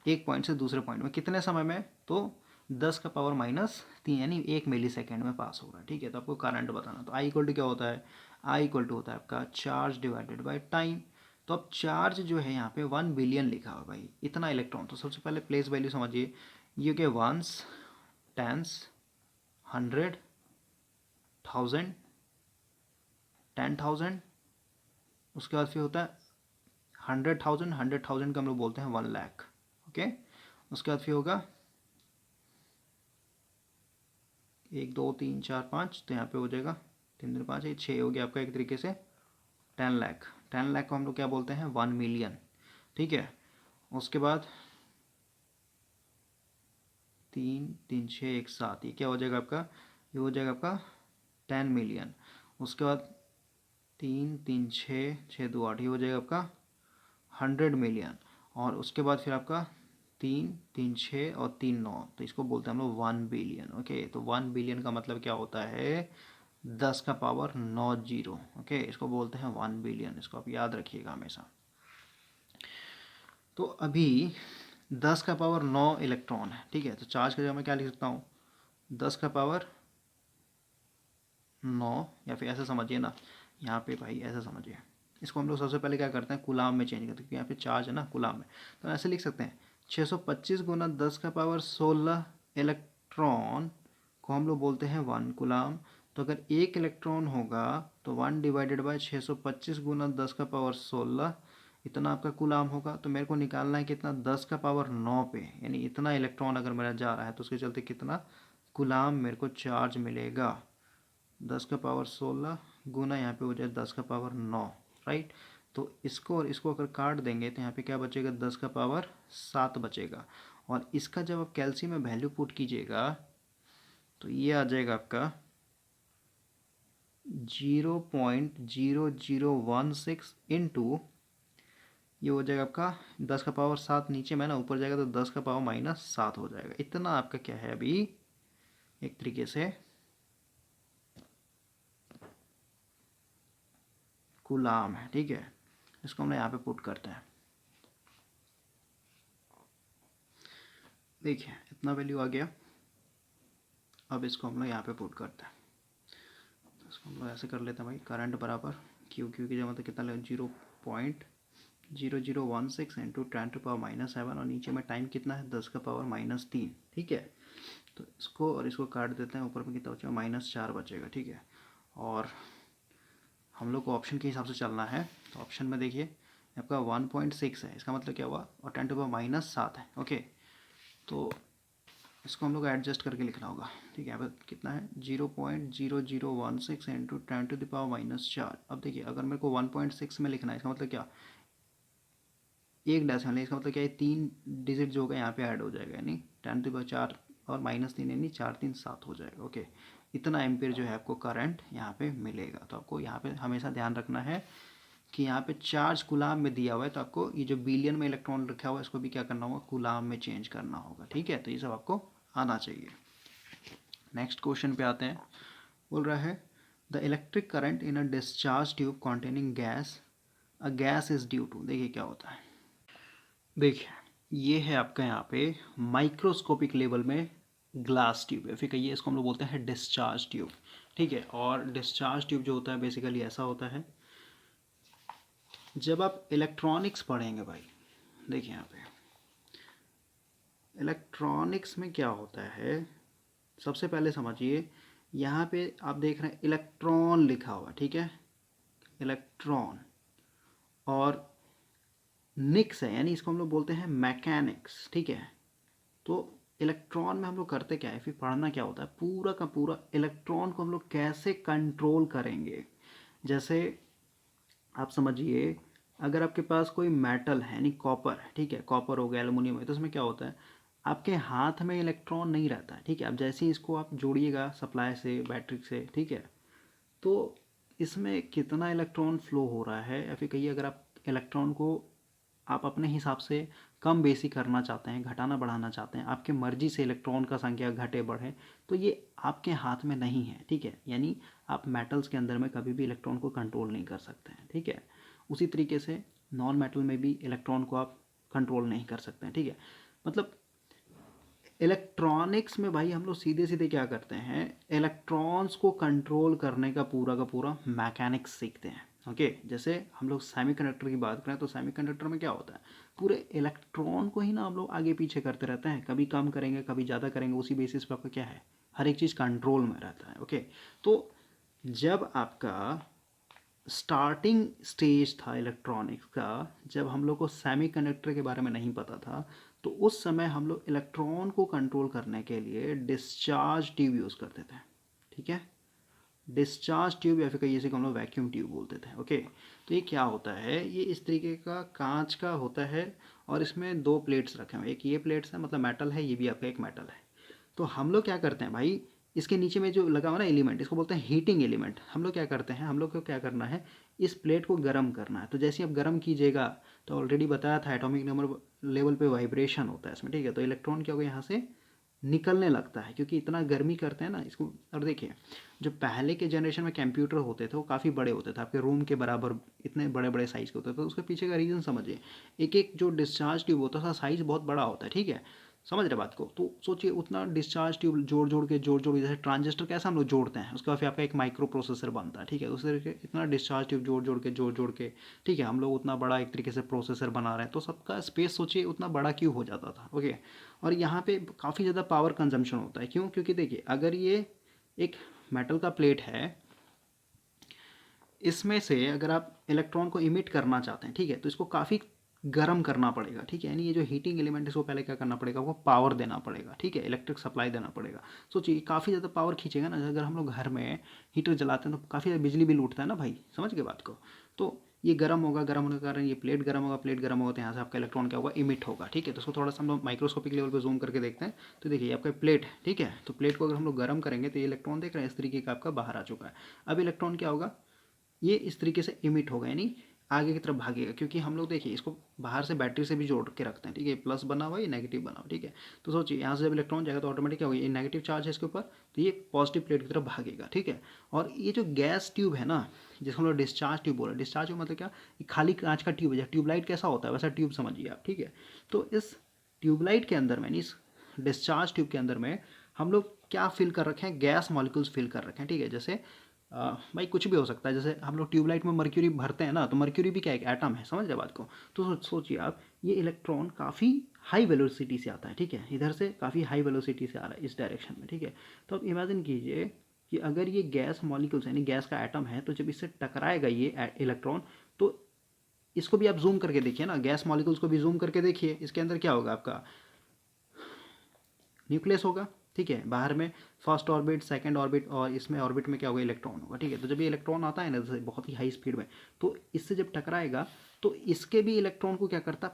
एक पॉइंट से दूसरे पॉइंट में कितने समय में, तो 10⁻³ यानी 1 मिली सेकेंड में पास हो रहा है, ठीक है। तो आपको करंट बताना, तो आई इक्वल टू क्या होता है, आई इक्वल टू होता है आपका चार्ज डिवाइडेड बाय टाइम। तो अब चार्ज जो है यहाँ पे 1 बिलियन लिखा हुआ भाई, इतना इलेक्ट्रॉन। तो सबसे पहले प्लेस वैल्यू समझिए, ये क्या वंस टेंस 100,000, 10,000, उसके बाद फिर होता है 100,000, 100,000 का हम लोग बोलते हैं 1 लाख। ओके, उसके बाद फिर होगा 1 2 3 4 5, तो यहाँ पे हो जाएगा 3 3 5 6 हो गया आपका एक तरीके से 10 लाख। 10 लाख को हम लोग क्या बोलते हैं 1 मिलियन। ठीक है, उसके बाद 3 3 6 1 7, ये क्या हो जाएगा आपका, ये हो जाएगा आपका 10 मिलियन। उसके बाद 3 3 6 6 2 8, ये हो जाएगा आपका 100 मिलियन। और उसके बाद फिर आपका 3 3 6 और 3 9, तो इसको बोलते हैं हम लोग 1 बिलियन। ओके, तो 1 बिलियन का मतलब क्या होता है 10 का पावर 9 जीरो। ओके, इसको बोलते हैं 1 बिलियन, इसको आप याद रखिएगा हमेशा। तो अभी 10 का पावर 9 इलेक्ट्रॉन है। ठीक है, तो चार्ज का जगह मैं क्या लिख सकता हूँ 10 का पावर 9, या फिर ऐसा समझिए ना, यहाँ पे भाई ऐसा समझिए, इसको हम लोग सबसे पहले क्या करते हैं कूलाम में चेंज करते हैं, क्योंकि यहाँ पे चार्ज है ना कूलाम में। तो ऐसे लिख सकते हैं 625 गुना 10 का पावर 16 इलेक्ट्रॉन को हम लोग बोलते हैं 1 कूलाम। तो अगर एक इलेक्ट्रॉन होगा तो 1/625 गुना 10 का पावर 16, इतना आपका कूलाम होगा। तो मेरे को निकालना है कितना 10 का पावर 9 पे, यानी इतना इलेक्ट्रॉन अगर मेरा जा रहा है तो उसके चलते कितना कूलाम मेरे को चार्ज मिलेगा। 10 का पावर 16 गुना यहाँ पे हो जाए 10 का पावर 9, राइट। तो इसको और इसको अगर काट देंगे तो यहाँ पे क्या बचेगा 10 का पावर 7 बचेगा। और इसका जब आप कैल्शियम में वैल्यू पुट कीजिएगा तो ये आ जाएगा आपका 0.0016 इंटू, ये हो जाएगा आपका 10 का पावर 7 नीचे में ना, ऊपर जाएगा तो 10 का पावर -7 हो जाएगा। इतना आपका क्या है अभी एक तरीके से कूलाम है। ठीक है, इसको हम यहाँ पे पुट करते हैं। देखिए इतना वैल्यू आ गया। अब इसको हम लोग यहाँ पे पुट करते हैं, तो इसको हम लोग ऐसे कर लेते हैं भाई, करंट बराबर क्यू की जगह मतलब कितना लगे 0.0016 इंटू 10⁻⁻7, और नीचे में टाइम कितना है 10 का पावर -3। ठीक है, तो इसको और इसको काट देते हैं, ऊपर में कितना बचेगा -4 बचेगा। ठीक है, और हम लोग को ऑप्शन के हिसाब से चलना है। तो ऑप्शन में देखिए आपका 1.6 है, इसका मतलब क्या हुआ, और 10⁻⁻7 है। ओके, तो इसको हम लोग एडजस्ट करके लिखना होगा। ठीक है, यहाँ पर कितना है 0.0016 इंटू 10⁻⁻4। अब देखिए अगर मेरे को 1.6 में लिखना है, इसका मतलब क्या, एक डेसिमल, इसका मतलब क्या है 3 डिजिट जो होगा यहाँ पे ऐड हो जाएगा, यानी 10⁻4 और -3 यानी 4 3 7 हो जाएगा। ओके, इतना एम्पियर जो है आपको करंट यहाँ पे मिलेगा। तो आपको यहाँ पे हमेशा ध्यान रखना है कि यहाँ पे चार्ज कूलाम में दिया हुआ है, तो आपको ये जो बिलियन में इलेक्ट्रॉन रखा हुआ है इसको भी क्या करना होगा कूलाम में चेंज करना होगा। ठीक है, तो ये सब आपको आना चाहिए। नेक्स्ट क्वेश्चन पे आते हैं। बोल रहा है the electric current in a discharge tube containing gas, a gas is due to. देखिए क्या होता है, देखिए ये है आपका यहाँ पे माइक्रोस्कोपिक लेवल में ग्लास ट्यूब है, फिर कहिए इसको हम लोग बोलते हैं डिस्चार्ज ट्यूब। ठीक है, और डिस्चार्ज ट्यूब जो होता है बेसिकली ऐसा होता है, जब आप इलेक्ट्रॉनिक्स पढ़ेंगे भाई, देखिए यहाँ पे इलेक्ट्रॉनिक्स में क्या होता है, सबसे पहले समझिए यहाँ पे आप देख रहे हैं इलेक्ट्रॉन लिखा हुआ। ठीक है, इलेक्ट्रॉन, और निक्स है, यानी इसको हम लोग बोलते हैं मैकेनिक्स। ठीक है, तो इलेक्ट्रॉन में हम लोग करते क्या है, फिर पढ़ना क्या होता है, पूरा का पूरा इलेक्ट्रॉन को हम लोग कैसे कंट्रोल करेंगे। जैसे आप समझिए अगर आपके पास कोई मेटल है, यानी कॉपर, ठीक है, कॉपर हो गया, एल्युमिनियम है, तो उसमें क्या होता है आपके हाथ में इलेक्ट्रॉन नहीं रहता है। ठीक है, अब जैसे ही इसको आप जोड़िएगा सप्लाई से, बैटरी से, ठीक है, तो इसमें कितना इलेक्ट्रॉन फ्लो हो रहा है, या फिर कहिए अगर आप इलेक्ट्रॉन को आप अपने हिसाब से कम बेसी करना चाहते हैं, घटाना बढ़ाना चाहते हैं, आपके मर्जी से इलेक्ट्रॉन का संख्या घटे बढ़े, तो ये आपके हाथ में नहीं है। ठीक है, यानी आप मेटल्स के अंदर में कभी भी इलेक्ट्रॉन को कंट्रोल नहीं कर सकते हैं। ठीक है, उसी तरीके से नॉन मेटल में भी इलेक्ट्रॉन को आप कंट्रोल नहीं कर सकते हैं। ठीक है, मतलब इलेक्ट्रॉनिक्स में भाई हम लोग सीधे सीधे क्या करते हैं, इलेक्ट्रॉन्स को कंट्रोल करने का पूरा मैकेनिक्स सीखते हैं। ओके, जैसे हम लोग सेमीकंडक्टर की बात करें तो सेमीकंडक्टर में क्या होता है, पूरे इलेक्ट्रॉन को ही ना हम लोग आगे पीछे करते रहते हैं, कभी कम करेंगे कभी ज़्यादा करेंगे, उसी बेसिस पर आपका क्या है
हर एक चीज़ कंट्रोल में रहता है। ओके, तो जब आपका स्टार्टिंग स्टेज था इलेक्ट्रॉनिक्स का, जब हम लोग को सेमीकंडक्टर के बारे में नहीं पता था, तो उस समय हम लोग इलेक्ट्रॉन को कंट्रोल करने के लिए डिस्चार्ज ट्यूब यूज़ करते थे। ठीक है, डिस्चार्ज ट्यूब या फिर कहीं इसे हम लोग वैक्यूम ट्यूब बोलते थे। ओके, तो ये क्या होता है, ये इस तरीके का कांच का होता है और इसमें दो प्लेट्स रखे हुए हैं। एक ये प्लेट्स है, मतलब मेटल है, ये भी आपका एक मेटल है। तो हम लोग क्या करते हैं भाई, इसके नीचे में जो लगा हुआ ना एलिमेंट, इसको बोलते हैं हीटिंग एलिमेंट। हम लोग क्या करते हैं, हम लोग को क्या करना है, इस प्लेट को गर्म करना है। तो जैसे आप गर्म कीजिएगा, तो ऑलरेडी बताया था एटॉमिक नंबर लेवल पे वाइब्रेशन होता है इसमें। ठीक है, तो इलेक्ट्रॉन क्या होगा, यहाँ से निकलने लगता है, क्योंकि इतना गर्मी करते हैं ना इसको। और देखिए, जो पहले के जनरेशन में कंप्यूटर होते थे वो काफ़ी बड़े होते थे, आपके रूम के बराबर इतने बड़े बड़े साइज़ के होते थे। तो उसके पीछे का रीज़न समझिए, एक एक जो डिस्चार्ज ट्यूब होता था साइज़ बहुत बड़ा होता है। ठीक है, समझ रहे बात को। तो सोचिए, उतना डिस्चार्ज ट्यूब जोड़ जोड़ के जैसे ट्रांजिस्टर कैसे हम लोग जोड़ते हैं, उसके बाद फिर आपका एक माइक्रो प्रोसेसर बनता है। ठीक है, उस तरीके इतना डिस्चार्ज ट्यूब जोड़ जोड़ के ठीक है, हम लोग उतना बड़ा एक तरीके से प्रोसेसर बना रहे हैं। तो सबका स्पेस सोचिए उतना बड़ा क्यों हो जाता था। ओके, और यहाँ पे काफ़ी ज़्यादा पावर कंजम्पशन होता है। क्यों? क्योंकि देखिए, अगर ये एक मेटल का प्लेट है, इसमें से अगर आप इलेक्ट्रॉन को इमिट करना चाहते हैं, ठीक है, तो इसको काफ़ी गर्म करना पड़ेगा। ठीक है, यानी ये जो हीटिंग एलिमेंट है इसको पहले क्या करना पड़ेगा, वो पावर देना पड़ेगा। ठीक है, इलेक्ट्रिक सप्लाई देना पड़ेगा। सोचिए काफ़ी ज़्यादा पावर खींचेगा ना। अगर हम लोग घर में हीटर जलाते हैं तो काफ़ी ज़्यादा बिजली बिल उठता है ना भाई, समझ गए बात को। तो ये गर्म होगा, गर्म होने के कारण ये प्लेट गर्म होगा, प्लेट गर्म होगा, तो यहाँ से आपका इलेक्ट्रॉन क्या होगा, इमिट होगा। ठीक है, तो उसको थोड़ा सा हम लोग माइक्रोस्कोपिक लेवल पे जूम करके देखते हैं। तो देखिए आपका प्लेट है, ठीक है, तो प्लेट को अगर हम लोग गर्म करेंगे तो ये इलेक्ट्रॉन देख रहे हैं इस तरीके का आपका बाहर आ चुका है। अब इलेक्ट्रॉन क्या होगा, ये इस तरीके से इमिट होगा, यानी आगे की तरफ भागेगा। क्योंकि हम लोग देखिए इसको बाहर से बैटरी से भी जोड़ के रखते हैं। ठीक है, प्लस बना हुआ है, ये नेगेटिव बना हुआ। ठीक है, तो सोचिए यहाँ से जब इलेक्ट्रॉन जाएगा तो ऑटोमेटिक क्या होगा, ये नेगेटिव चार्ज है इसके ऊपर, तो ये पॉजिटिव प्लेट की तरफ भागेगा। ठीक है, और ये जो गैस ट्यूब है ना, जिसको हम लोग डिस्चार्ज ट्यूब बोल रहे हैं, डिस्चार्ज ट्यूब मतलब क्या, ये खाली कांच का ट्यूब है। ट्यूबलाइट कैसा होता है वैसा ट्यूब समझिए आप। ठीक है, तो इस ट्यूबलाइट के अंदर में, इस डिस्चार्ज ट्यूब के अंदर में हम लोग क्या फिल कर रखे हैं, गैस मॉलिक्यूल्स फिल कर रखे हैं। ठीक है, जैसे भाई कुछ भी हो सकता है। जैसे हम लोग ट्यूबलाइट में मर्क्यूरी भरते हैं ना, तो मर्क्यूरी भी क्या एक एटम है, समझ रहे बात को। तो सोचिए आप, ये इलेक्ट्रॉन काफ़ी हाई वेलोसिटी से आता है। ठीक है, इधर से काफ़ी हाई वेलोसिटी से आ रहा है इस डायरेक्शन में। ठीक है, तो अब इमेजिन कीजिए कि अगर ये गैस मॉलिक्यूल्स यानी गैस का एटम है, तो जब इससे टकराएगा ये इलेक्ट्रॉन, तो इसको भी आप जूम करके देखिए ना, गैस मॉलिक्यूल्स को भी जूम करके देखिए, इसके अंदर क्या होगा, आपका न्यूक्लियस होगा। ठीक है, बाहर में फर्स्ट ऑर्बिट, सेकंड ऑर्बिट, और इसमें ऑर्बिट में क्या होगा, इलेक्ट्रॉन होगा। ठीक है, तो जब ये इलेक्ट्रॉन आता है ना जैसे बहुत ही हाई स्पीड में, तो इससे जब टकराएगा तो इसके भी इलेक्ट्रॉन को क्या करता,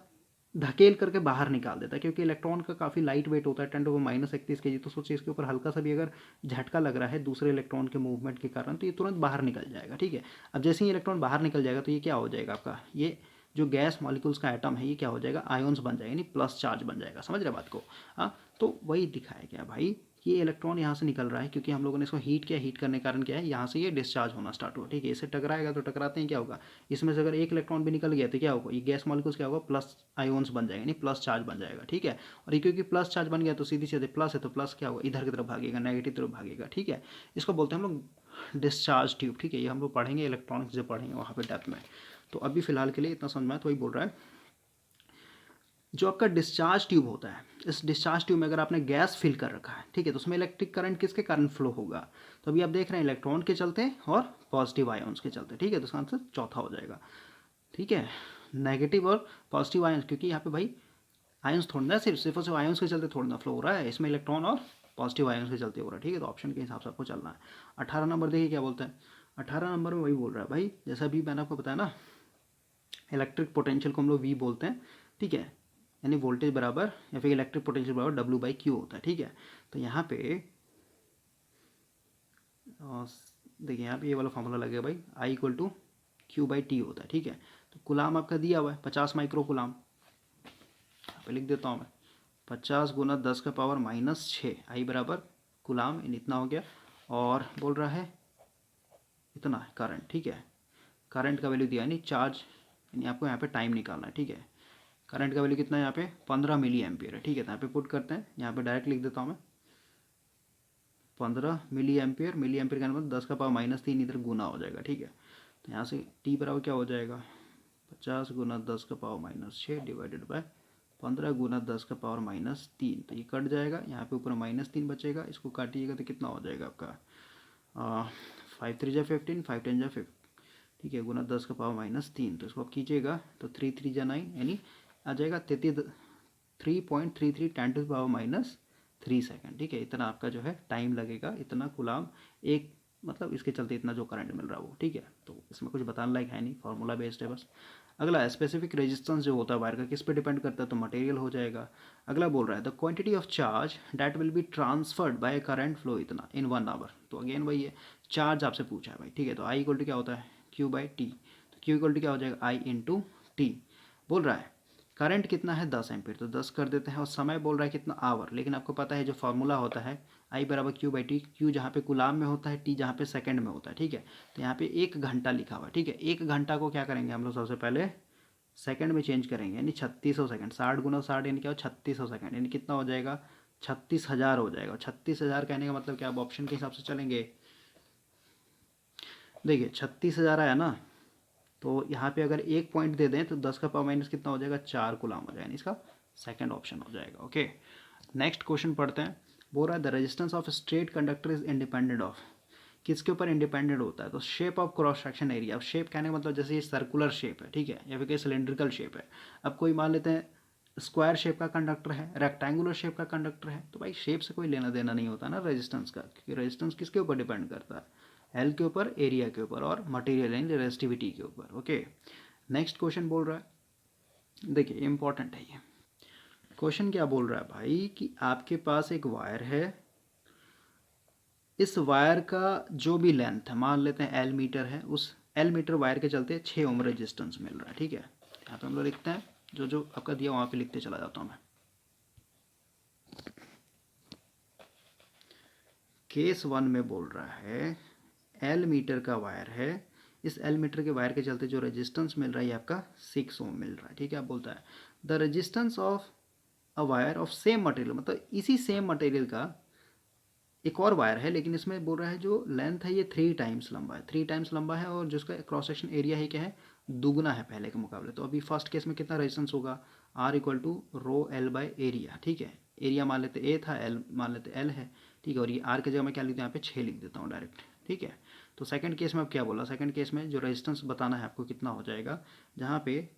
धकेल करके बाहर निकाल देता है। क्योंकि इलेक्ट्रॉन का काफ़ी लाइट वेट होता है, 10⁻⁻31 kg। तो सोचिए इसके ऊपर हल्का सा भी अगर झटका लग रहा है दूसरे इलेक्ट्रॉन के मूवमेंट के कारण, तो ये तुरंत बाहर निकल जाएगा। ठीक है, अब जैसे ही इलेक्ट्रॉन बाहर निकल जाएगा तो ये क्या हो जाएगा, आपका ये जो गैस मॉलिक्यूल्स का एटम है ये क्या हो जाएगा, आयन्स बन जाएगा, यानी प्लस चार्ज बन जाएगा। समझ रहे बात को। हाँ, तो वही दिखाया गया भाई, ये इलेक्ट्रॉन यहाँ से निकल रहा है क्योंकि हम लोगों ने इसको हीट किया। हीट करने के कारण क्या है, यहाँ से ये डिस्चार्ज होना स्टार्ट हुआ। ठीक है, इससे टकराएगा तो टकराते हैं क्या होगा, इसमें से अगर एक इलेक्ट्रॉन भी निकल गया तो क्या होगा, ये गैस मॉलिक्यूल्स क्या होगा, प्लस आयोन्स बन जाएंगे, यानी प्लस चार्ज बन जाएगा। ठीक है, और ये क्योंकि प्लस चार्ज बन गया तो सीधी सीधे प्लस है, तो प्लस क्या होगा, इधर की तरफ भागेगा, नेगेटिव तरफ भागेगा। ठीक है, इसको बोलते हैं हम लोग डिस्चार्ज ट्यूब। ठीक है, ये हम लोग पढ़ेंगे इलेक्ट्रॉनिक्स जब पढ़ेंगे वहाँ पर डेप्थ में। तो अभी फिलहाल के लिए इतना समझ में, तो वही बोल रहा है, जो आपका डिस्चार्ज ट्यूब होता है, इस डिस्चार्ज ट्यूब में अगर आपने गैस फिल कर रखा है, ठीक है, तो उसमें इलेक्ट्रिक करंट किसके कारण फ्लो होगा, तो अभी आप देख रहे हैं इलेक्ट्रॉन के चलते और पॉजिटिव आयन्स के चलते। ठीक है, तो इसका आंसर चौथा हो जाएगा। ठीक है, नेगेटिव और पॉजिटिव आयन्स, क्योंकि यहाँ पे भाई आयन्स थोड़ा ना, सिर्फ सिर्फ आयन्स के चलते थोड़ा ना फ्लो हो रहा है, इसमें इलेक्ट्रॉन और पॉजिटिव आयन्स के चलते हो रहा है। ठीक है, तो ऑप्शन के हिसाब से आपको चलना है। 18 नंबर देखिए क्या बोलते हैं। 18 नंबर में वही बोल रहा है भाई, जैसा अभी मैंने आपको बताया ना, इलेक्ट्रिक पोटेंशियल को हम लोग वी बोलते हैं। ठीक है, यानी वोल्टेज बराबर या फिर इलेक्ट्रिक पोटेंशियल बराबर W/Q होता है। ठीक है, तो यहाँ पे देखिए, यहाँ पे ये वाला फॉर्मूला लगेगा भाई, I = Q/T होता है। ठीक है, तो गुलाम आपका दिया हुआ है 50 माइक्रो गुलाम, यहाँ पे लिख देता हूँ मैं, 50 × 10⁻⁻6 I बराबर गुलाम, इतना हो गया। और बोल रहा है इतना है करंट। ठीक है, करंट का वैल्यू दिया, यानी चार्ज, यानी आपको यहाँ पे टाइम निकालना है। ठीक है, करंट का वैल्यू कितना है यहाँ पे, 15 मिली एम्पियर है। ठीक है, तो यहाँ पे पुट करते हैं, यहाँ पे डायरेक्ट लिख देता हूँ मैं 15 मिली एम्पियर। मिली एम्पियर का मतलब 10⁻³ इधर गुना हो जाएगा। ठीक है, तो यहाँ से टी बराबर क्या हो जाएगा, 50 × 10⁻6 डिवाइडेड बाय 15 गुना 10 का पावर -3, तो ये कट जाएगा, यहाँ पे ऊपर -3 बचेगा, इसको काटिएगा तो कितना हो जाएगा आपका 5 3 जा 15, 5 10 जा 50, ठीक है, गुना 10 का पावर -3, तो इसको आप कीजिएगा तो 3 3 जा 9, यानी आ जाएगा 3.33 10⁻³ सेकेंड, ठीक है। इतना आपका जो है टाइम लगेगा, इतना कूलाम एक, मतलब इसके चलते इतना जो करंट मिल रहा है वो, ठीक है। तो इसमें कुछ बताने लायक है नहीं, फार्मूला बेस्ड है बस। अगला स्पेसिफिक रेजिस्टेंस जो होता है वायर का किस पे डिपेंड करता है, तो मटेरियल हो जाएगा। अगला बोल रहा है the quantity of charge that will be transferred by current flow इतना इन 1 आवर, तो अगेन वही है, चार्ज आपसे पूछा है भाई, ठीक है। तो आई इक्वल टू क्या होता है, Q/T, तो Q इक्वल टू क्या हो जाएगा, I × T। बोल रहा है करंट कितना है 10 एम्पीयर, तो 10 कर देते हैं, और समय बोल रहा है कितना आवर, लेकिन आपको पता है जो फार्मूला होता है I = Q/T, Q जहाँ पे कुलाम में होता है, T जहाँ पे सेकंड में होता है, ठीक है। तो यहाँ पे 1 घंटा लिखा हुआ है, ठीक है। 1 घंटा को क्या करेंगे हम लोग, सबसे पहले सेकंड में चेंज करेंगे, यानी 3600 सेकंड, 60 गुना 60 यानी क्या हो 3600 सेकंड, यानी कितना हो जाएगा 36,000 हो जाएगा। 36,000 कहने का मतलब क्या, आप ऑप्शन के हिसाब से चलेंगे, देखिए 36,000 आया ना, तो यहाँ पे अगर एक पॉइंट दे दें तो 10 का पावर माइनस कितना हो जाएगा, 4 कूलाम हो जाएगा, यानी इसका सेकंड ऑप्शन हो जाएगा। ओके, नेक्स्ट क्वेश्चन पढ़ते हैं। बोल रहा है the resistance of straight conductor is independent of, किसके ऊपर इंडिपेंडेंट होता है, तो shape of cross section area. अब शेप कहने का मतलब जैसे ये सर्कुलर शेप है, ठीक है, या फिर कोई सिलेंड्रिकल शेप है। अब कोई मान लेते हैं स्क्वायर शेप का कंडक्टर है, रेक्टेंगुलर शेप का कंडक्टर है, तो भाई शेप से कोई लेना देना नहीं होता ना रेजिस्टेंस का, क्योंकि रेजिस्टेंस किसके ऊपर डिपेंड करता है, एल के ऊपर, एरिया के ऊपर, और मटेरियल यानी रेजिस्टिविटी के ऊपर। ओके, नेक्स्ट क्वेश्चन बोल रहा है, देखिए इंपॉर्टेंट है ये क्वेश्चन। क्या बोल रहा है भाई कि आपके पास एक वायर है, इस वायर का जो भी लेंथ है, मान लेते हैं L मीटर है, उस L मीटर वायर के चलते 6 ओम रेजिस्टेंस मिल रहा है, ठीक है। यहाँ पे हम लोग लिखते हैं, जो जो आपका दिया वहाँ पे लिखते चला जाता हूँ मैं। केस 1 में बोल रहा है L मीटर का वायर है, इस L मीटर के वायर के चलते जो रेजिस्टेंस मिल रहा है ये आपका 6 ओम मिल रहा है, ठीक है। आप बोलता है the resistance of a wire of same material, मतलब इसी सेम मटेरियल का एक और वायर है, लेकिन इसमें बोल रहा है जो लेंथ है ये 3 टाइम्स लंबा है, 3 टाइम्स लंबा है, और जिसका क्रॉस सेक्शन एरिया है क्या है, दुगना है पहले के मुकाबले। तो अभी फर्स्ट केस में कितना रेजिस्टेंस होगा, R = ρL/एरिया, ठीक है। एरिया मान लेते A था, L मान लेते L है, ठीक है। और ये R की जगह मैं क्या लिखता हूँ, यहाँ पे 6 लिख देता हूँ डायरेक्ट, ठीक है। तो सेकंड केस में अब क्या बोला, सेकंड केस में जो रेजिस्टेंस बताना है आपको कितना हो जाएगा, जहाँ पे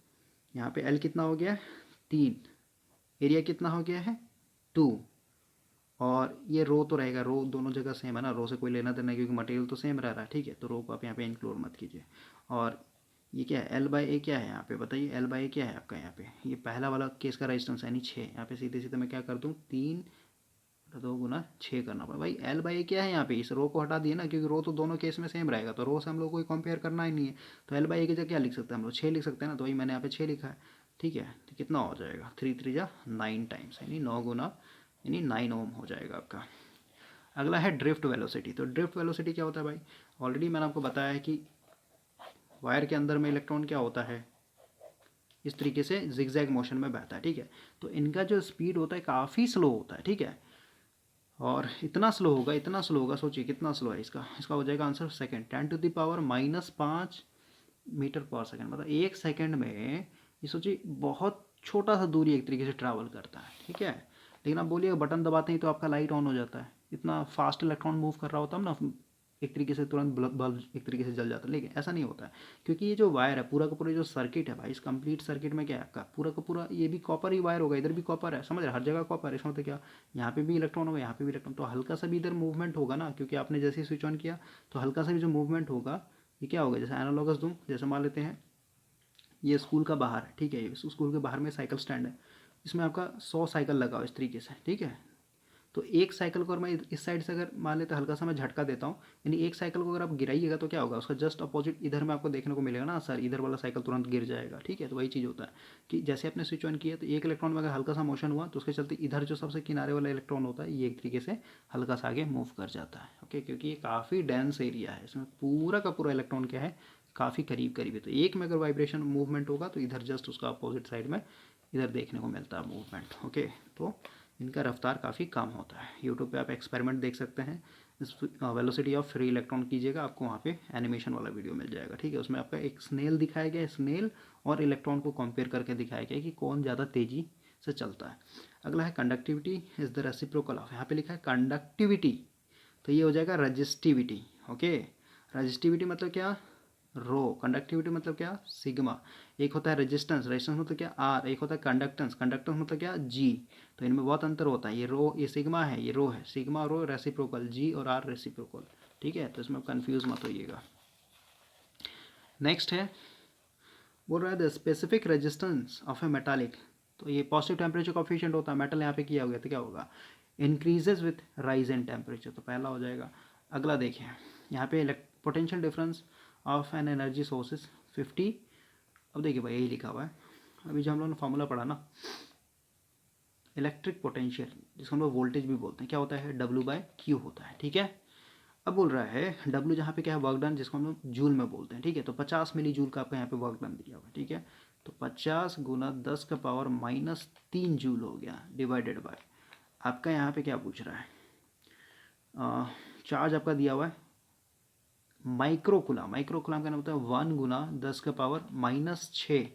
यहाँ पे L कितना हो गया है 3, एरिया कितना हो गया है 2, और ये रो तो रहेगा, रो दोनों जगह सेम है ना, रो से कोई लेना देना है क्योंकि मटेरियल तो सेम रह रहा है, ठीक है। तो रो को आप यहाँ पे इंक्लूड मत कीजिए। और ये क्या है L/A क्या है यहाँ पे, बताइए L/A क्या है आपका यहाँ पे, ये पहला वाला केस का रेजिस्टेंस यानी 6, यहाँ पे सीधे सीधे मैं क्या कर दूँ 3 2 गुना 6 करना पड़ा भाई। L/A क्या है यहाँ पे, इस रो को हटा दिए ना, क्योंकि रो तो दोनों केस में सेम रहेगा, तो रो से हम लोग को कंपेयर करना ही नहीं है। तो L/A की जगह क्या लिख सकते हैं हम लोग, 6 लिख सकते हैं ना, तो वही मैंने यहाँ पे 6 लिखा है, ठीक है। तो कितना हो जाएगा 3 3 जा 9 टाइम्स, यानी 9 गुना, यानी 9 ओम हो जाएगा आपका। अगला है ड्रिफ्ट वेलोसिटी। तो ड्रिफ्ट वेलोसिटी क्या होता है भाई, ऑलरेडी मैंने आपको बताया है कि वायर के अंदर में इलेक्ट्रॉन क्या होता है, इस तरीके से जिगजैग मोशन में बहता है, ठीक है। तो इनका जो स्पीड होता है काफ़ी स्लो होता है, ठीक है। और इतना स्लो होगा, इतना स्लो होगा, सोचिए कितना स्लो है इसका, इसका हो जाएगा आंसर सेकंड 10⁻⁻5 मीटर पर सेकंड, मतलब 1 सेकंड में ये सोचिए बहुत छोटा सा दूरी एक तरीके से ट्रैवल करता है, ठीक है। लेकिन आप बोलिए बटन दबाते ही तो आपका लाइट ऑन हो जाता है, इतना फास्ट इलेक्ट्रॉन मूव कर रहा होता है ना, एक तरीके से तुरंत बल्ब एक तरीके से जल जाता है, लेकिन ऐसा नहीं होता है, क्योंकि ये जो वायर है पूरा का पूरा जो सर्किट है भाई, इस कंप्लीट सर्किट में क्या है आपका पूरा का पूरा ये भी कॉपर ही वायर होगा, इधर भी कॉपर है, समझ रहे, हर जगह कॉपर है, इसका मतलब क्या, यहाँ पे भी इलेक्ट्रॉन होगा, यहाँ पे भी इलेक्ट्रॉन, तो हल्का सा भी इधर मूवमेंट होगा ना, क्योंकि आपने जैसे ही स्विच ऑन किया तो हल्का सा भी जो मूवमेंट होगा ये क्या होगा, जैसे एनालॉगस दूँ, जैसे मान लेते हैं ये स्कूल का बाहर है, ठीक है, ये स्कूल के बाहर में साइकिल स्टैंड है, इसमें आपका 100 साइकिल लगा हो इस तरीके से, ठीक है। तो एक साइकिल को अगर मैं इस साइड से अगर मान लेते हल्का सा मैं झटका देता हूँ, यानी एक साइकिल को अगर आप गिराइएगा तो क्या होगा, उसका जस्ट अपोजिट इधर में आपको देखने को मिलेगा ना सर, इधर वाला साइकिल तुरंत गिर जाएगा, ठीक है। तो वही चीज़ होता है कि जैसे आपने स्विच ऑन किया तो एक इलेक्ट्रॉन में अगर हल्का सा मोशन हुआ तो उसके चलते इधर जो सबसे किनारे वाला इलेक्ट्रॉन होता है ये एक तरीके से हल्का सा आगे मूव कर जाता है, ओके, क्योंकि ये काफ़ी डेंस एरिया है, इसमें पूरा का पूरा इलेक्ट्रॉन क्या है काफ़ी करीब करीब है। तो एक में अगर वाइब्रेशन मूवमेंट होगा तो इधर जस्ट उसका अपोजिट साइड में इधर देखने को मिलता है मूवमेंट, ओके। तो इनका रफ्तार काफ़ी कम होता है। यूट्यूब पे आप एक्सपेरिमेंट देख सकते हैं, इस वेलोसिटी ऑफ फ्री इलेक्ट्रॉन कीजिएगा, आपको वहाँ पे एनिमेशन वाला वीडियो मिल जाएगा, ठीक है। उसमें आपका एक स्नेल दिखाया गया है, स्नेल और इलेक्ट्रॉन को कंपेयर करके दिखाया गया है कि कौन ज़्यादा तेज़ी से चलता है। अगला है conductivity is the reciprocal of, यहाँ पे लिखा है कंडक्टिविटी, तो ये हो जाएगा रजिस्टिविटी। ओके, रजिस्टिविटी मतलब क्या, रो, कंडक्टिविटी मतलब क्या, सिग्मा। एक होता है रेजिस्टेंस, रेजिस्टेंस मतलब क्या आर, एक होता है कंडक्टेंस, कंडक्टेंस मतलब क्या जी। तो इनमें बहुत अंतर होता है, ये रो, ये सिग्मा है, ये रो है, सिग्मा रो रेसिप्रोकल, जी और आर रेसिप्रोकल। ठीक है, तो इसमें कंफ्यूज मत होइएगा। नेक्स्ट है, बोल रहा है the specific resistance of A metallic, तो ये पॉजिटिव टेम्परेचर कॉफिशिएंट होता है, मेटल यहाँ पे किया हुआ, तो क्या होगा, increases with rise in temperature, तो पहला हो जाएगा। अगला देखें, यहाँ पे potential difference of an energy sources 50। अब देखिए भाई यही लिखा हुआ है, अभी जो हम लोगों ने फॉर्मूला पढ़ा ना, इलेक्ट्रिक पोटेंशियल जिसको हम लोग वोल्टेज भी बोलते हैं, क्या होता है, W/Q होता है। ठीक है, अब बोल रहा है W जहाँ पे क्या है, वर्क डन, जिसको हम लोग जूल में बोलते हैं। ठीक है, तो 50 मिली जूल का आपका यहाँ पे वर्क डन दिया हुआ है। ठीक है, तो 50 गुना 10 का पावर -3 जूल हो गया, डिवाइडेड बाय आपका यहाँ पे क्या पूछ रहा है, चार्ज आपका दिया हुआ है माइक्रोकुलाम, माइक्रोकुलाम का नाम होता है 1 गुना 10 का पावर -6,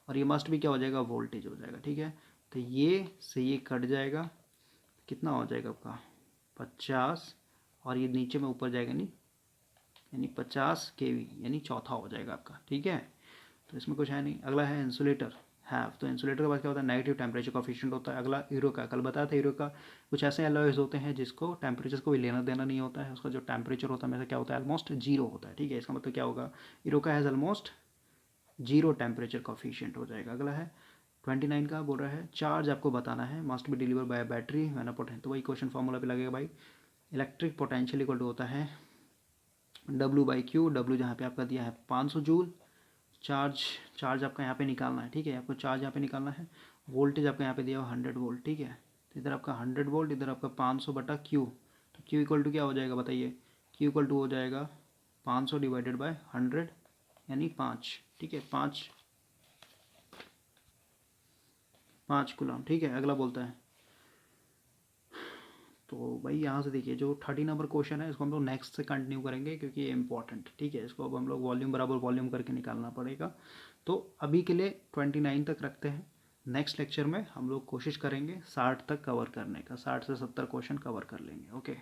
और ये मस्ट भी क्या हो जाएगा, वोल्टेज हो जाएगा। ठीक है, तो ये से ये कट जाएगा, कितना हो जाएगा आपका 50, और ये नीचे में ऊपर जाएगा नहीं, यानी 50 kV, यानी चौथा हो जाएगा आपका। ठीक है, तो इसमें कुछ है नहीं। अगला है इंसुलेटर हैव, तो इंसुलेटर के बाद क्या होता है, नेगेटिव टेम्परेचर कोफिशिएंट होता है। अगला हीरो का, कल बताया था हीरो का, कुछ ऐसे एलॉयज होते हैं जिसको टेम्परेचर को भी लेना देना नहीं होता है, उसका जो टेम्परेचर होता है में से क्या होता है, ऑलमोस्ट जीरो होता है। ठीक है, इसका मतलब क्या होगा, हीरो का has almost zero temperature coefficient हो जाएगा। अगला है 29 का, बोल रहा है चार्ज आपको बताना है, must be deliver bye battery when potential, तो वही क्वेश्चन फॉर्मूला पे लगेगा भाई, इलेक्ट्रिक पोटेंशियल इक्वल टू होता है W/Q, W जहाँ पे आपका दिया है 500 जूल, चार्ज, चार्ज आपका यहाँ पे निकालना है। ठीक है, आपको चार्ज यहाँ पे निकालना है, वोल्टेज आपका यहाँ पे दिया हुआ 100 वोल्ट। ठीक है, तो इधर आपका 100 वोल्ट, इधर आपका 500/Q, तो Q इक्वल टू क्या हो जाएगा बताइए, Q इक्वल टू हो जाएगा 500 डिवाइडेड बाय 100, यानी 5। ठीक है, 5 कूलम। ठीक है, अगला बोलता है, तो भाई यहाँ से देखिए जो 30 नंबर क्वेश्चन है इसको हम लोग नेक्स्ट से कंटिन्यू करेंगे, क्योंकि ये इंपॉर्टेंट। ठीक है, इसको अब हम लोग वॉल्यूम बराबर वॉल्यूम करके निकालना पड़ेगा, तो अभी के लिए 29 तक रखते हैं। नेक्स्ट लेक्चर में हम लोग कोशिश करेंगे 60 तक कवर करने का, 60 से 70 क्वेश्चन कवर कर लेंगे। ओके।